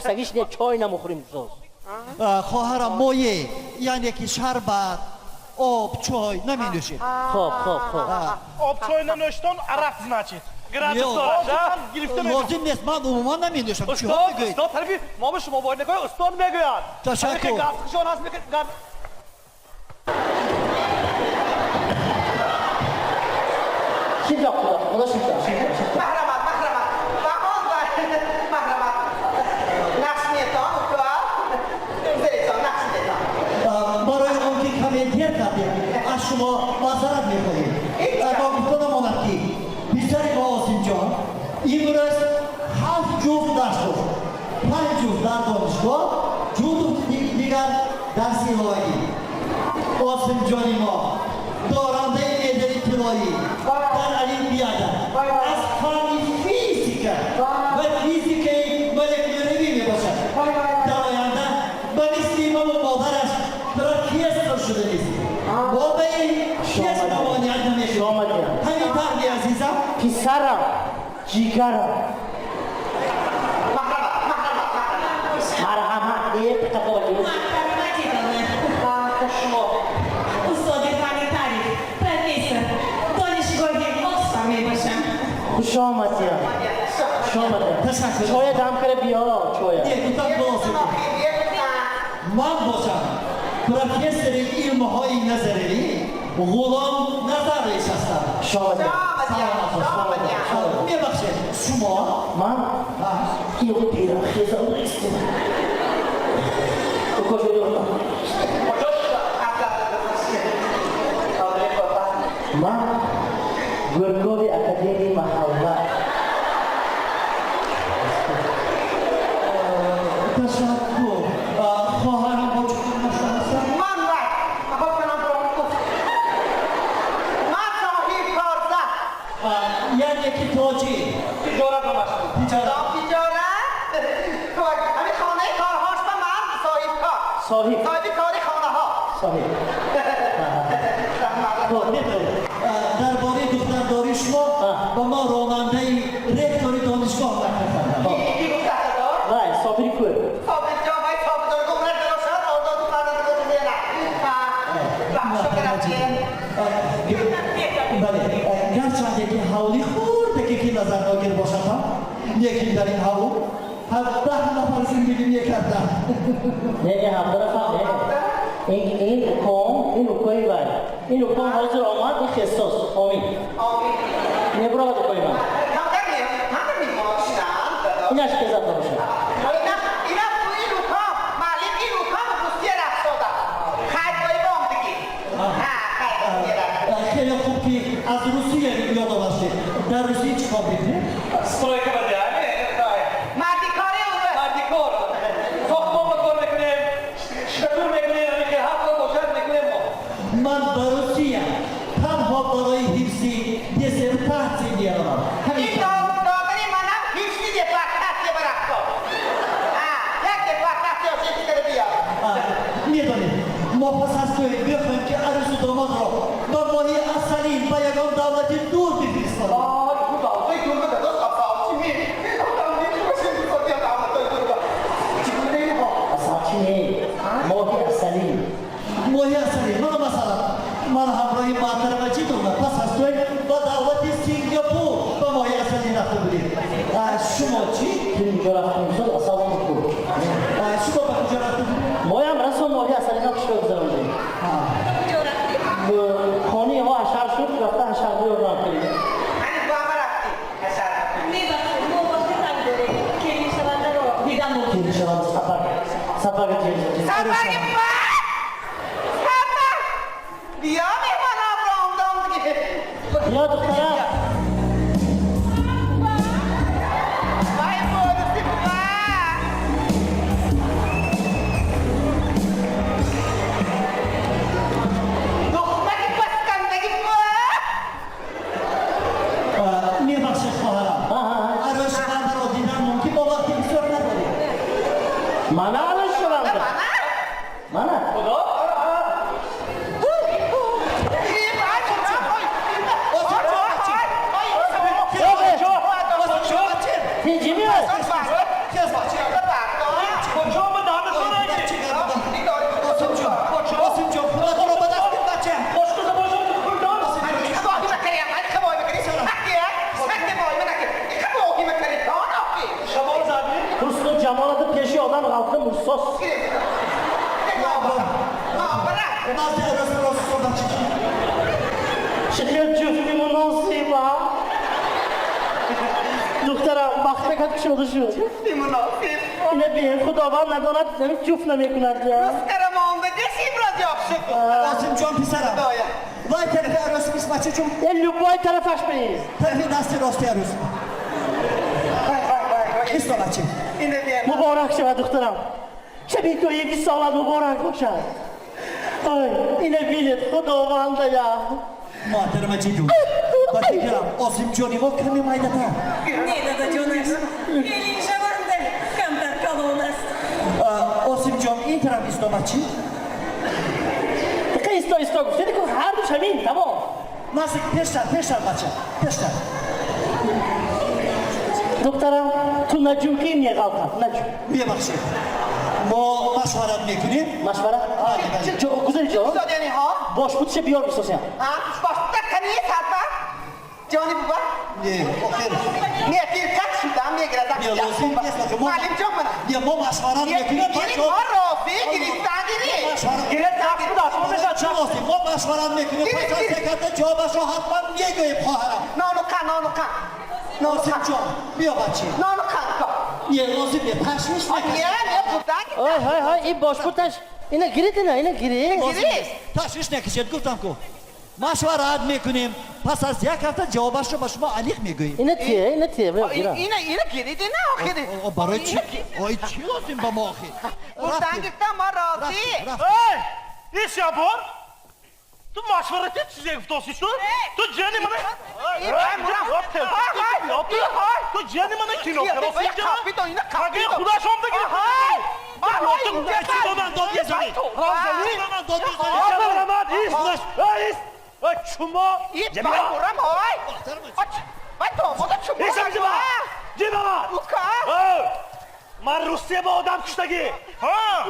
سگیش نه چای نمیخوریم تو خواهرم مایه یعنی که شربت آب چای نمی نوشید خوب Ob çay nanoşton arak значит. Gradus Yok. soracağım. Girifte mi? لازم نیست من عموما نمی نوشم چی ها Usta, بگوید usta tabii. Mama şu mobayla koy, usta onu begoyan. Teşekkür. Gaz kışon az mı gaz? Şimdi yaptılar. O da şimdi. Mahramat, mahramat. Bahon var. Mahramat. Nasmiyetan, ukva. Zeytan, nasmiyetan. برای اون که کمی دیر کردیم از شما معذرت میکنیم با گفتنم آمد که بیشتر با آسیم جان امروز 7 جفت درس بود 5 جفت در دانشگاه جفت دیگر در سیلایی آسیم جانی ما دارنده مدال طلایی در المپیادا از فن فیزیک و فیزیک مولکولی میباشد در آینده به مثل امام و مادرش پراکتیستر شده نیست واقعا کس ممانعت نمیشه همین تحلی عزیزم پسرم جیگرم مرحمت دیگه پتاقالی خوش آمدیم چای دم کنه بیا چای یک کوتاه بازی من باشم پروفسور علم های نظری غلام نظریش هستم شامدیم میبخشید شما من یه پیرم خیزم نیستیم تو کجا یادم من گرگوی اکادمی محاوره تشکر خواهرم با چکر نشون هستم Man var. Bak ben anladım. Man sahip karza. یعنی که تاجی Ticaret amaçlı. تجارت Ticaret. Bak hani khane kar hoş ba man sahip kar. صاحب Sahibi kari khane ha. صاحب درباره دخترداری شما با ما راننده رکتوری دانشگاه نکردم İki bu kadar. رای صابری کوه Sabit cevabı sabit doğru kumlar diyorsan orada tutarlar götürüyorlar. Ha. Bak şükür etsin. بله گرچنده که حولی خورده که نظر ناگر باشد هم یکی در این حول 17 نفر زندگی میکردم نه هم طرفم نه این کوی بای این کوم حاضر آمد این خصاص آمین Amin. نبرا کوی من Hangi mi konuşan? اینش که زد باشه اینا تو این روکا مالک این روکا بسیار افسوده خیلی باید بام دیگی خیلی خوب که از روسیه یاد آورده در روسیه چی کار میکنه؟ Stroyka var yani. مردی کاری اومد Mardikor. Tokma motor mekanizm. Şatır mekanizm. Ki haklı boşar mekanizm. من به روسیه تنها برای حفظی دیسرتاسی میارم همین این دادنی منم هیچ نیده پاکتاسی برکتا یک ده پاکتاسی آسیتی کرده بیا میدانید ما پس از توی بخواهیم که عروس و داماد را با ماهی اصلی و یگان دولتی دور بفرستانیم آی bu dalgayı durdu da dost kapsağım kimi Adam ne diyor şimdi soruyor da anlatıyor durdu Kimi değil o اصلا چی نه ماهی اصلی ماهی اصلی من مثلا من همراهی محترم چی دارم پس از توی با دولتی سینگاپور با ماهی اصلی رفته بودیم شما چی؟ که اینجا رفتیم سال اصلا بود شما به کجا رفته بودیم؟ ما هم رسم ماهی اصلی نقش بگذارم خانی ها اشار شد رفته اشار بیار رام کنیم Hani bu ama rakti Eser که شما سفر کنیم Sabar gibi bak Sabar Diyor mu bana Abraham'dan gibi یا دخترم Vay polisi bak Dokuma gibi baskanda gibi bak میبخشید خواهرم عروس من را دیدن ممکن با وقتی بسیار نداریم من الان شدم من İyi bak çok oy تیجی میاد Bak خودوان غلطه مرسوس نازی عروس راست سردم چیکی چقدر جفتی مناسبه دخترم وقتی که شده شد جفتی مناسب اینه بیم خداوند نداند نمی جفت نمیکند جا مسکرمانده کسی براد یاخشد قاسم جان پسرم دایا وای طرف عروس بیست بچه چون این لبای طرفش بیز طرف دست راستی عروس ایستا بچه اینه بیم مبارک شود دخترم چه بی تو یکی سالت مبارک باشد آی اینه بینید خداونده یا محترم جیدون بچه گرم قاسم جانی ما کمی مایده تا نه دادا جونش gelin şavandı kamtar kalonaz قاسم جان این طرف ایستا بچه که ایستا گفته که هر دوش همین تمام ناسک پیشتر بچه پیشتر دخترم تو نجوم که این یه غلطه نجوم ببخشید ما مشورت میکنیم مشوره؟ گذاری جا یعنی ها باش بود چه بیار بسازیم ها باش تکنی ساعتا جانی بابا نه آخر نه تیر کات شدم میگردم بیا لازم نیست که ما معلم جان من بیا ما مشورت میکنیم گیری ما رافی گیری تاگیری مشورت گیره تاکس بود اصلا بشن چه لازم ما مشورت میکنیم پس سکت جوابش رو حتما میگویم خواهرم نانو کن قاسم جان بیا بچه نانو کن یه لازم یه پشمش نکنیم نه بودن های این باش بودش اینه گیرید نه اینه گیری تشویش نکشید گفتم که مشورت میکنیم پس از یک هفته جوابش رو به شما علیق میگوییم اینه تیه بیا گیره اینه گیریده نه آخری برای چی؟ آی چی لازم به ما آخی؟ بودن گفتم ما راضی این شبار تو مشورتی چیزی گفتاسی تو جنی منه تو جنی منه کینو کراسی اگه خدا شما بگیر من داد میزنی شما این بارم من روسیه با آدم کشتگی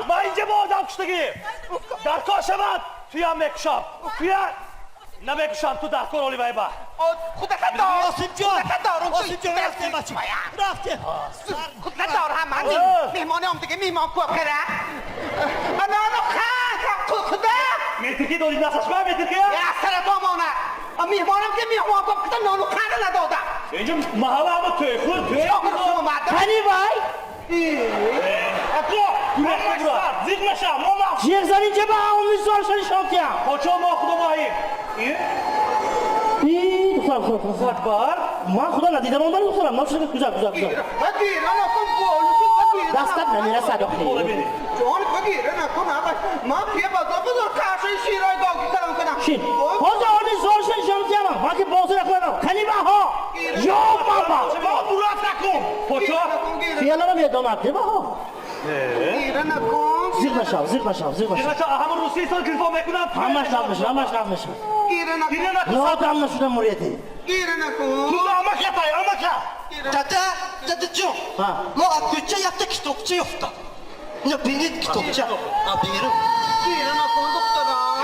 من اینجا با آدم کشتگی در کار شود توی هم میکشم توی نمیکشم تو در کار اولی بایبا خودت دار قاسم جان رفته بچه رفته خودت دار هم من میهمانی هم دیگه میهمان کوب کره نانو خان خدا میترکی داری نسش من میترکی یه سر دامانه میهمانم که میهمان کوب کده نانو خان ندادم اینجا محله همه توی خود توی کنی بای اکو گره برا زیگ نشم ما جیغ زنی چه به همون میزار شدی شاکیم پاچه ما خدا ماهیم این دخترم بار من خدا ندیدم اون دارم دخترم ناشده کجا بگیر انا کن بولوسی بگیر دستت نمیرسه دختری جان بگیر نکن من پیه بازا بذار کارشوی شیرای داگی کلم کنم شین حاضر آنی زار شدی شاکیم من که بازی نکنم کنی به ها یا بابا ما برات نکن پاچه خیال رو میاد دامت به ها گیره نکن زیغ نشم دیگه همون روسی سال گریفا میکنم همش نفت میشه گیره نکن نه دام نشده موریدی گیره نکن تو امکه تای امکه داده جون ها ما akıllıca yaptık kitapçı yoktu. Ne binit kitapçı. Abirim. گیره نکن دخترم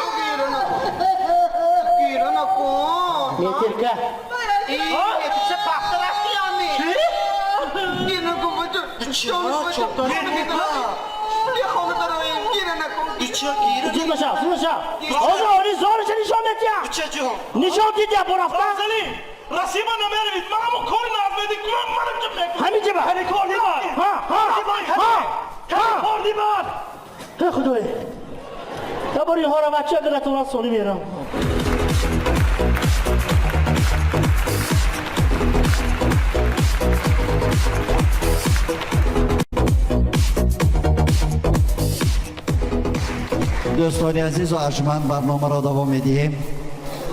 گیره نکن میترکه این چه پخته رفتی یعنی گیره نکن بچه İçeri çoktan یه خانه دارم گیره نکن İçeri giyiri. زیغ نشم حاضر آنی زار شدی نشان میدیم İçeri. نشان دیدی با رفتن رازلی رسیبا نمیروید من همون کاری نازمیدی کنم منم که میکنم همین جبه همین کار دیبار کار دیبار خدای یا باری ها را بچه اگر نتونم سالی میرم دوستان عزیز و ارجمند برنامه را دوام میدهیم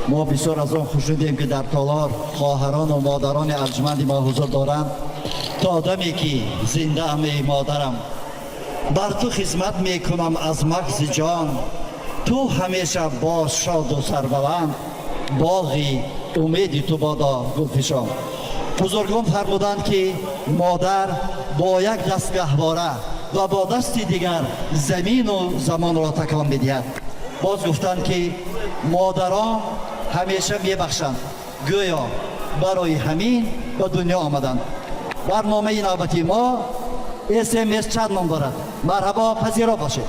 ما بسیار از آن خوشنودیم که در تالار خواهران و مادران ارجمند ما حضور دارند تا آدمی که زنده همه مادرم بر تو خدمت میکنم از مغز جان تو همیشه باز شاد و سربلند باغی امید تو بادا گلفشان بزرگان فرمودند که مادر با یک دست گهواره و با دست دیگر زمین و زمان را تکان میدهد باز گفتند که مادران همیشه میبخشند گویا برای همین به دنیا آمدند برنامه نوبتی ما SMS چند نام دارد. مرحبا پذیرا باشید.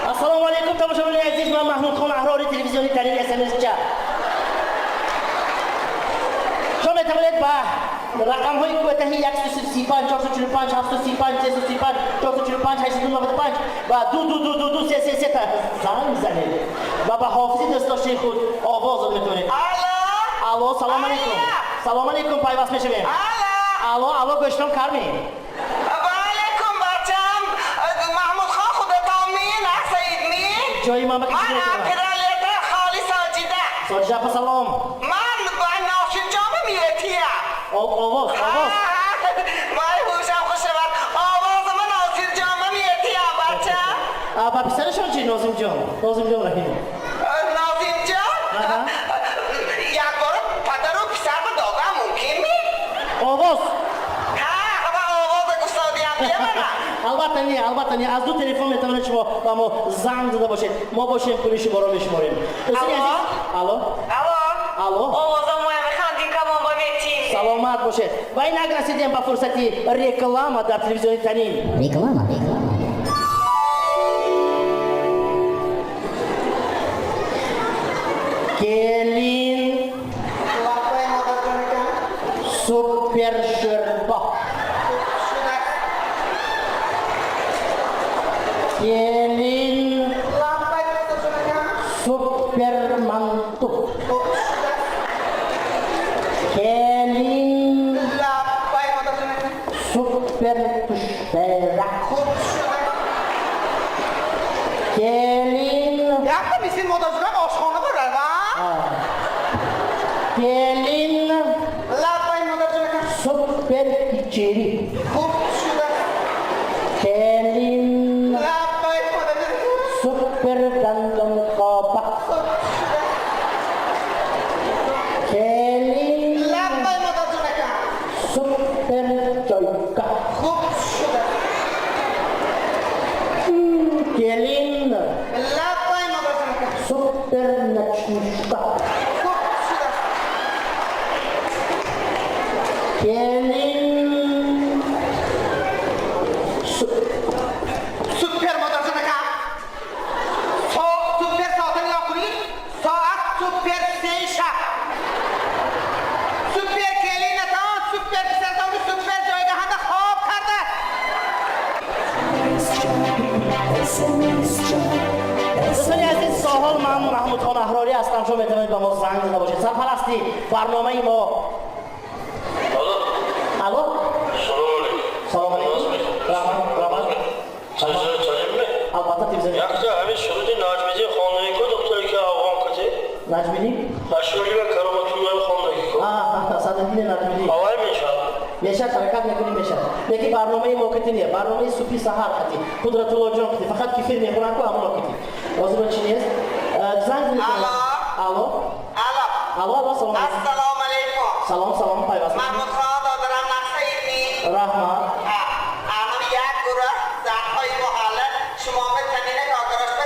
السلام علیکم تماشاگران عزیز، من محمود خان احراری تلویزیونی ترین SMS جا. شما میتوانید با رقم های کوتاهی 135 445 735 335 445 895 و 2222 333 تا زنگ بزنید و به حافظی دست داشته خود آواز میتونید. الو سلام علیکم. سلام علیکم پیوست میشویم. الو گوشتم کار می. علیکم بچم محمود خان خودتان می نحسید می جای من بکشید. من پدرلیت خالی ساجیده. ساجیده پس سلام. من با ناشین جامعه میتیم. آواز مای هوشم خوشم آواز من ناصر جامعه میتیم بچم. با پسرشون چی نازم جان؟ نازم جان رحیم. نازم جان؟ یک بار پدر و پسر به داغم ممکن می؟ آواز. همه آواز گستادی هم بیمونه. البته نه از دو تلفن میتونید شما با ما زنگ زده باشید، ما باشیم پول شما رو میشماریم. الو آوازم مهم خاندین کمان با میتی. سلامت باشید و این اگر رسیدیم به فرصتی رکلام در تلویزیون تنین. Reklama. Gelin super şırpa. Gelin super mantu. Gelin super tuşberak. Gelin یک تا میسین مدازگاه آشخانه برای gelin لبای مدازگاه super içeri. خوب شده Gelin لبای مدازگاه super gandum kabak. Gelin لبای مدازگاه super coyka. خوب شده Gelin لبای مدازگاه super naczniczka. خوب شده Gelin سوپر مدازگاه سوپر ساعتن یا کنی ساعت سوپر سه شب سوپر کلینتان سوپر پسرتان سوپر جایگاه هم خواب کرده دوستان عزیز، ساحل من محمود خان احراری هستم. شما میتونید با ما زنگ زده باشید. سرپرستی برنامه ما. الو سلام علیکم. رحمت البته تلویزیون یکتا همین شروع نجمیدی خانه کو دکتری که آقام کتی نجمیدی مشروعی و کرامتوی خانه کو صدقین نجمیدی آقای میشد میشه حرکت میکنیم میشه یکی برنامه موقتی نیه برنامه صبحی سحر کتی قدرت الله جان کتی فقط کیفر میخونن کو همون کتی واضح چی نیست زنگ زدید الو سلام السلام علیکم سلام پیوست محمود خان دادرم نقصه رحمت الان یک گروه زنهای محله شما میتونین کاکراش به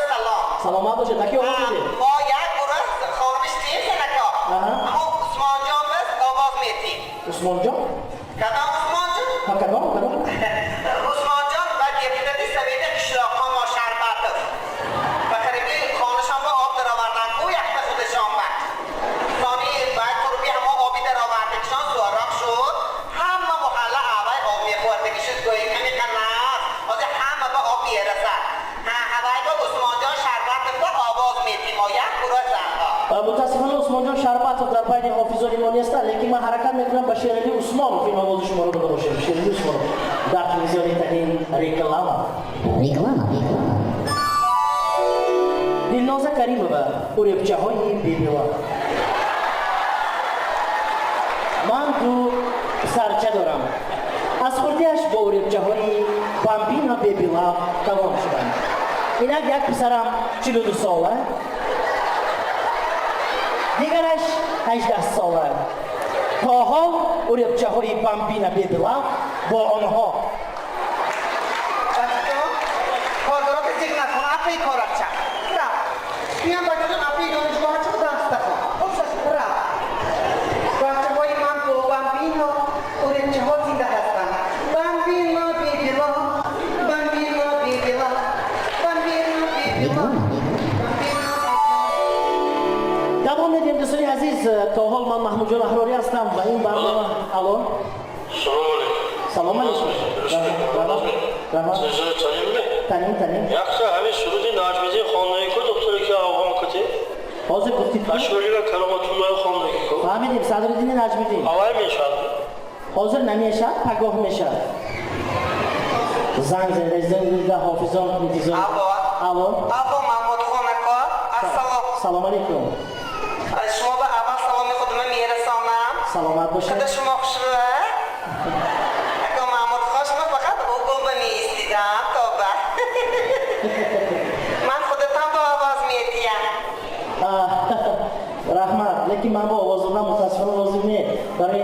سلامت باشید نکی آواز میده ما یک گروه خانمش تیم نکا اما عثمان جان بس آواز میتیم عثمان جان کدام عثمان جان؟ کدام عثمان جان و دیپیدتی سویده قشلاق ها ما شربت است و قریبی خانشان به آب در آوردن او یک تا خودشان بد ثانی باید قربی همه آبی در آوردگشان سوارم شد همه محله آوای آب میخوردگی شد گویی کمی کناز از همه به آب میرسد هوای با عثمان جان شربت با آواز میتیم و یک گروه زنها متاسفانه عثمان جان شربت در بین حافظان ایمانی است لیکن من حرکت میکنم با شیرینی عثمان فیلم آواز شما رو داده باشم شیرینی عثمان در تلویزیون ترین رکلام دلناز کریمова اوربچه‌های بی‌نوا من دو سرچه دارم از خوردیش با اوربچه‌های بامبینا بی‌بیلا تمام شدم اینک یک پسرم 42 ساله دیگرش 18 ساله تا حال اوربچه‌های بامبینا بی‌بیلا با آنها کارگرات زیگ اپی کارچه را میام بچه‌ها اپی دانشگاه چه درس دارم را بچه‌های من تو بامبینو اورنج ها زنده هستند بامبینو بیبیلا بامبینو بیبیلا بامبینو بیبیلا دوام میدیم دوستان عزیز. تا حال من محمود جان احراری هستم و این برنامه الان سلام علیکم. تنیم یخشا همین سرودی نجمیزی خانه‌ای که دکتری که آقام کتی حاضر گفتید اشوریگا کرامتولای خانه‌ای که فهمیدیم صدرالدین نجمیدین اول میشد حاضر نمیشه پگاه میشه زنگ زنده حافظان میتیزان الو آقا محمود خانکا السلام سلام علیکم. شما به اول سلام خودم میرسانم سلامت باشید. خدا شما خوشبه اگه محمود خوش من فقط اوگل به نیستیدم توبه من خودتم با آواز میدیم رحمت لیکن من با آواز دادن متاسفانه لازم نیست برای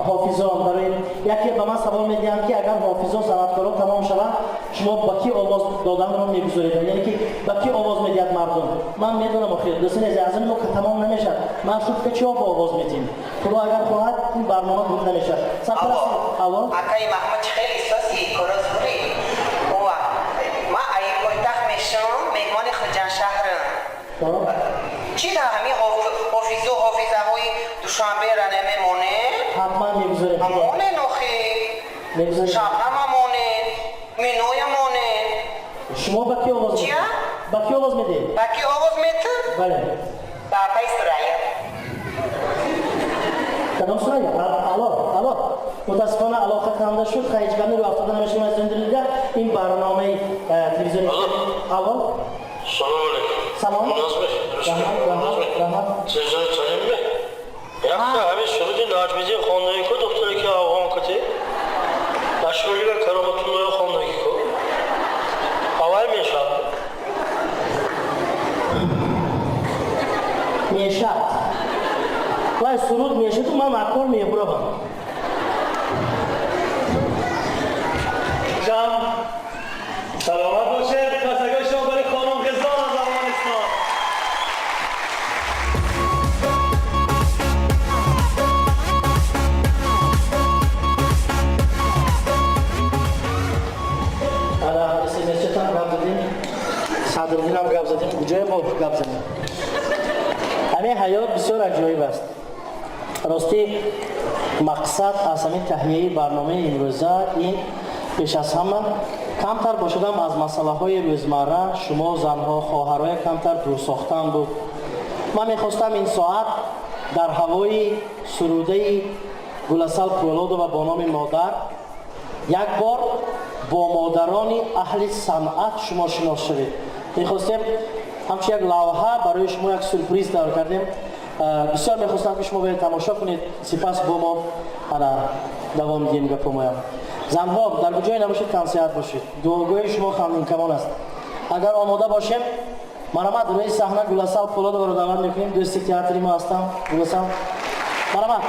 حافظان برای یکی به من سوال میدیم که اگر حافظان صنعتکارا تمام شود شما با کی آواز دادن رو میگذارید یعنی که با کی آواز میدید مردم من میدونم آخر دوستان از این که تمام نمیشه من شد که چیا با آواز میدیم تو اگر خواهد این برنامه بود نمیشه سرپرست اول اکای محمود خیلی سوسی کرزوری ما ای پایتخت میشم مهمان خرجان شهرم چی در همین حافظه های دوشنبه را نمیمونه؟ حتما میگذاریم همونه نخی شبنم همونه منوی همونه شما با کی آواز میدید؟ با کی آواز میدید؟ با کی آواز میدید؟ بله با پای سرایه کدام سرایه؟ الو متاسفانه علاقه کننده شد خیجگانی رو افتاده نمیشیم از زندگی این برنامه تلویزیونی الو سلام علیکم سلام رحمت چیزا چنین می یخشا همین سرودی نجمیزی خانه‌ای که دکتری که آقام کتی اشوریگا کرامتولای خانه‌ای که اول میشد میشد وای سرود میشد تو من مکار میبرم جان سلامت باشید پسگاه شما برای خانم غزال از افغانستان حالا SMS هم گپ زدیم صدرالدین هم گپ زدیم کجای با گپ زدیم همین حیات بسیار عجایب است راستی مقصد از همین تهیه برنامه امروزه این پیش از همه کمتر باشدم از مسئله های روزمره شما زنها خواهرای کمتر دور ساختن بود. من میخواستم این ساعت در هوای سروده گلسل پولاد و با نام مادر یک بار با مادران اهل صنعت شما شناس شوید. میخواستیم همچه یک لوحه برای شما یک سورپریز دار کردیم. بسیار میخواستم که شما باید تماشا کنید سپس با ما دوام دیم گپ پومایم. زنها در کجای نباشید تنصیحت باشید دعاگوی شما خواندین کمان است. اگر آماده باشیم مرحمت روی صحنه گلسل پولاد رو دعوت میکنیم دوستی تئاتری ما هستم گلسل مرحمت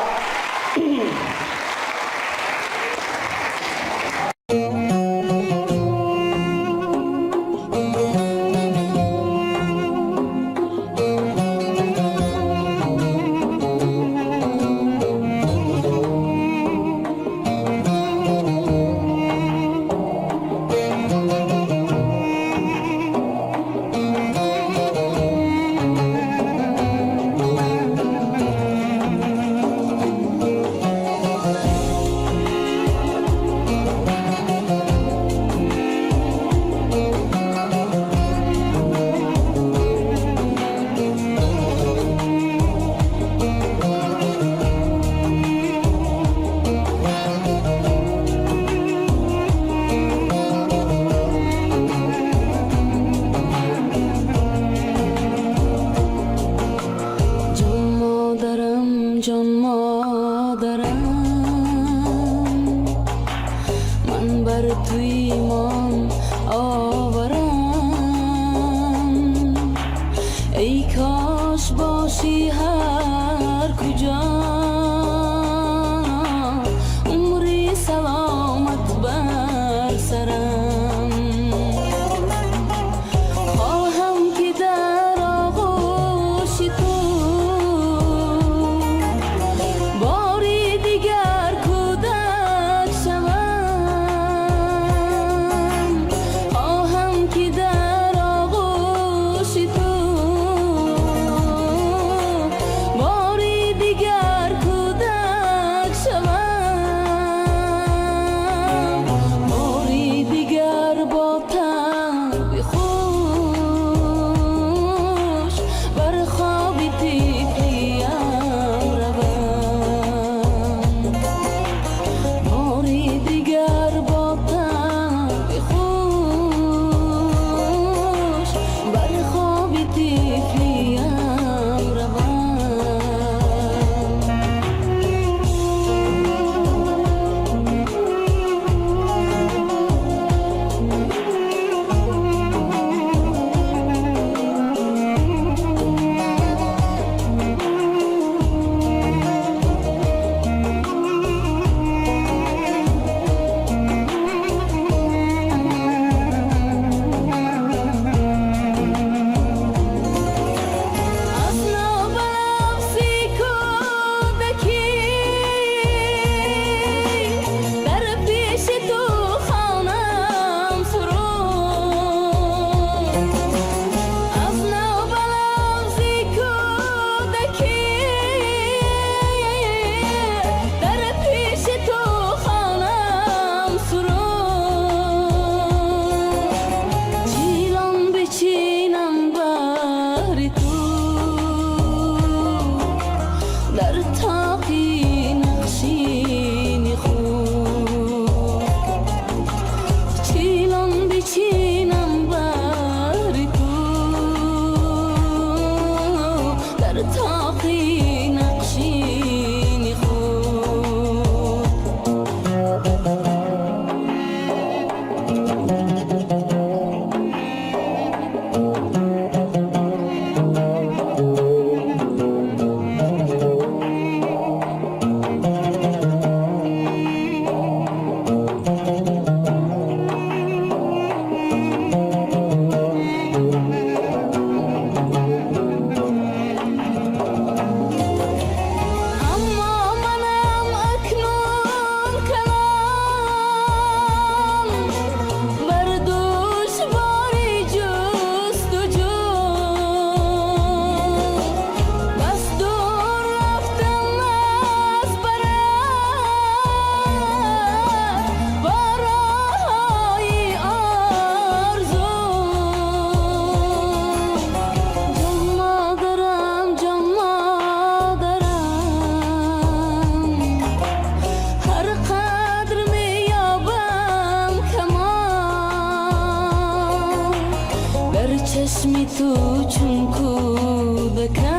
چشمی تو چون کودکم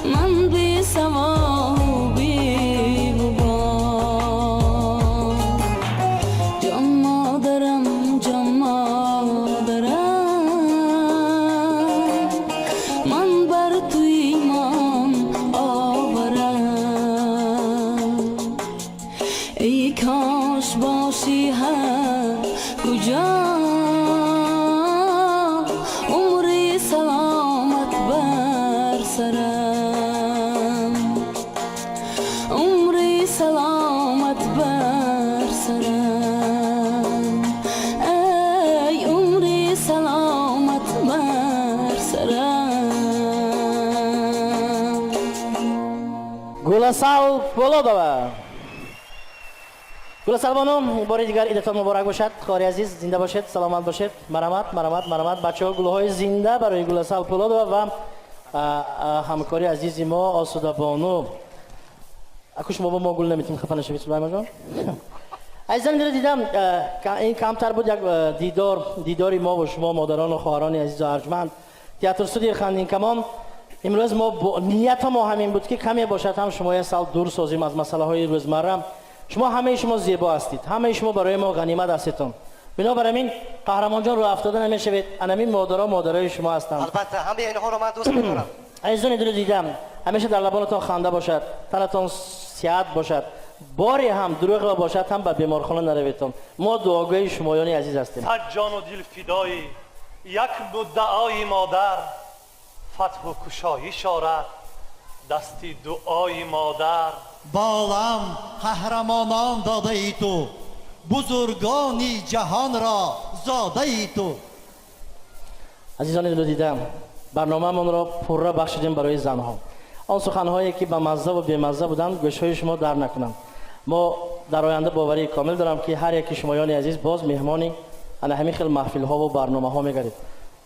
من بی سما و بی غبار جان مادرم جان مادرم من بر تو ایمان آورم ای کاش باشی هر کجا عمری سلامت بر سرم عمری سلامت بر سرم ای عمری سلامت بر سرم گلسال پولودова گلسال بانو باری دیگر عیدتان مبارک باشد. خواهر عزیز زنده باشید، سلامت باشید. مرحمت بچه‌ها گل‌های زنده برای گلسال پولودова و همکاری عزیزی ما آسوده بانو. اکوش ما با ما گل نمیتیم خفه نشوید سلیمان جان. عزیزان دیدم این کمتر بود یک دیداری ما و شما مادران و خواهران عزیز و ارجمند. تئاتر استودیو خندین کمان امروز ما نیت ما همین بود که کمی باشد هم شما یه سال دور سازیم از مسئله های روزمره. همه شما زیبا هستید، همه شما برای ما غنیمت هستید. بنابراین قهرمان جان رو افتاده نمیشوید. انمی مادرای شما هستند. البته همه اینها رو من دوست می‌دارم. عزیزان دیدم همیشه در لبانتان خنده باشد، تنتان صحت باشد، باری هم دروغ باشد هم به بیمارخانه نرویدتان. ما دعاگوی شمایان عزیز هستیم. صد جان و دل فدای یک دعای مادر فتح و کشایی شارد دستی دعای مادر بالام قهرمانان داده ای تو بزرگانی جهان را زاده ای تو. عزیزان دیدم برنامه من را پره بخشیدیم برای زنها. آن سخنهایی که به مزه و بی‌مزه بودند گوشهای شما در نکنند. ما در آینده باوری کامل دارم که هر یکی شمایان عزیز باز مهمانی انا همین خیلی محفل ها و برنامه ها میگردید.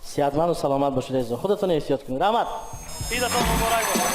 صحتمند و سلامت باشید عزیزان. خودتون احتیاط کنید. رحمت. عیدتان مبارک باشد.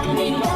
Coming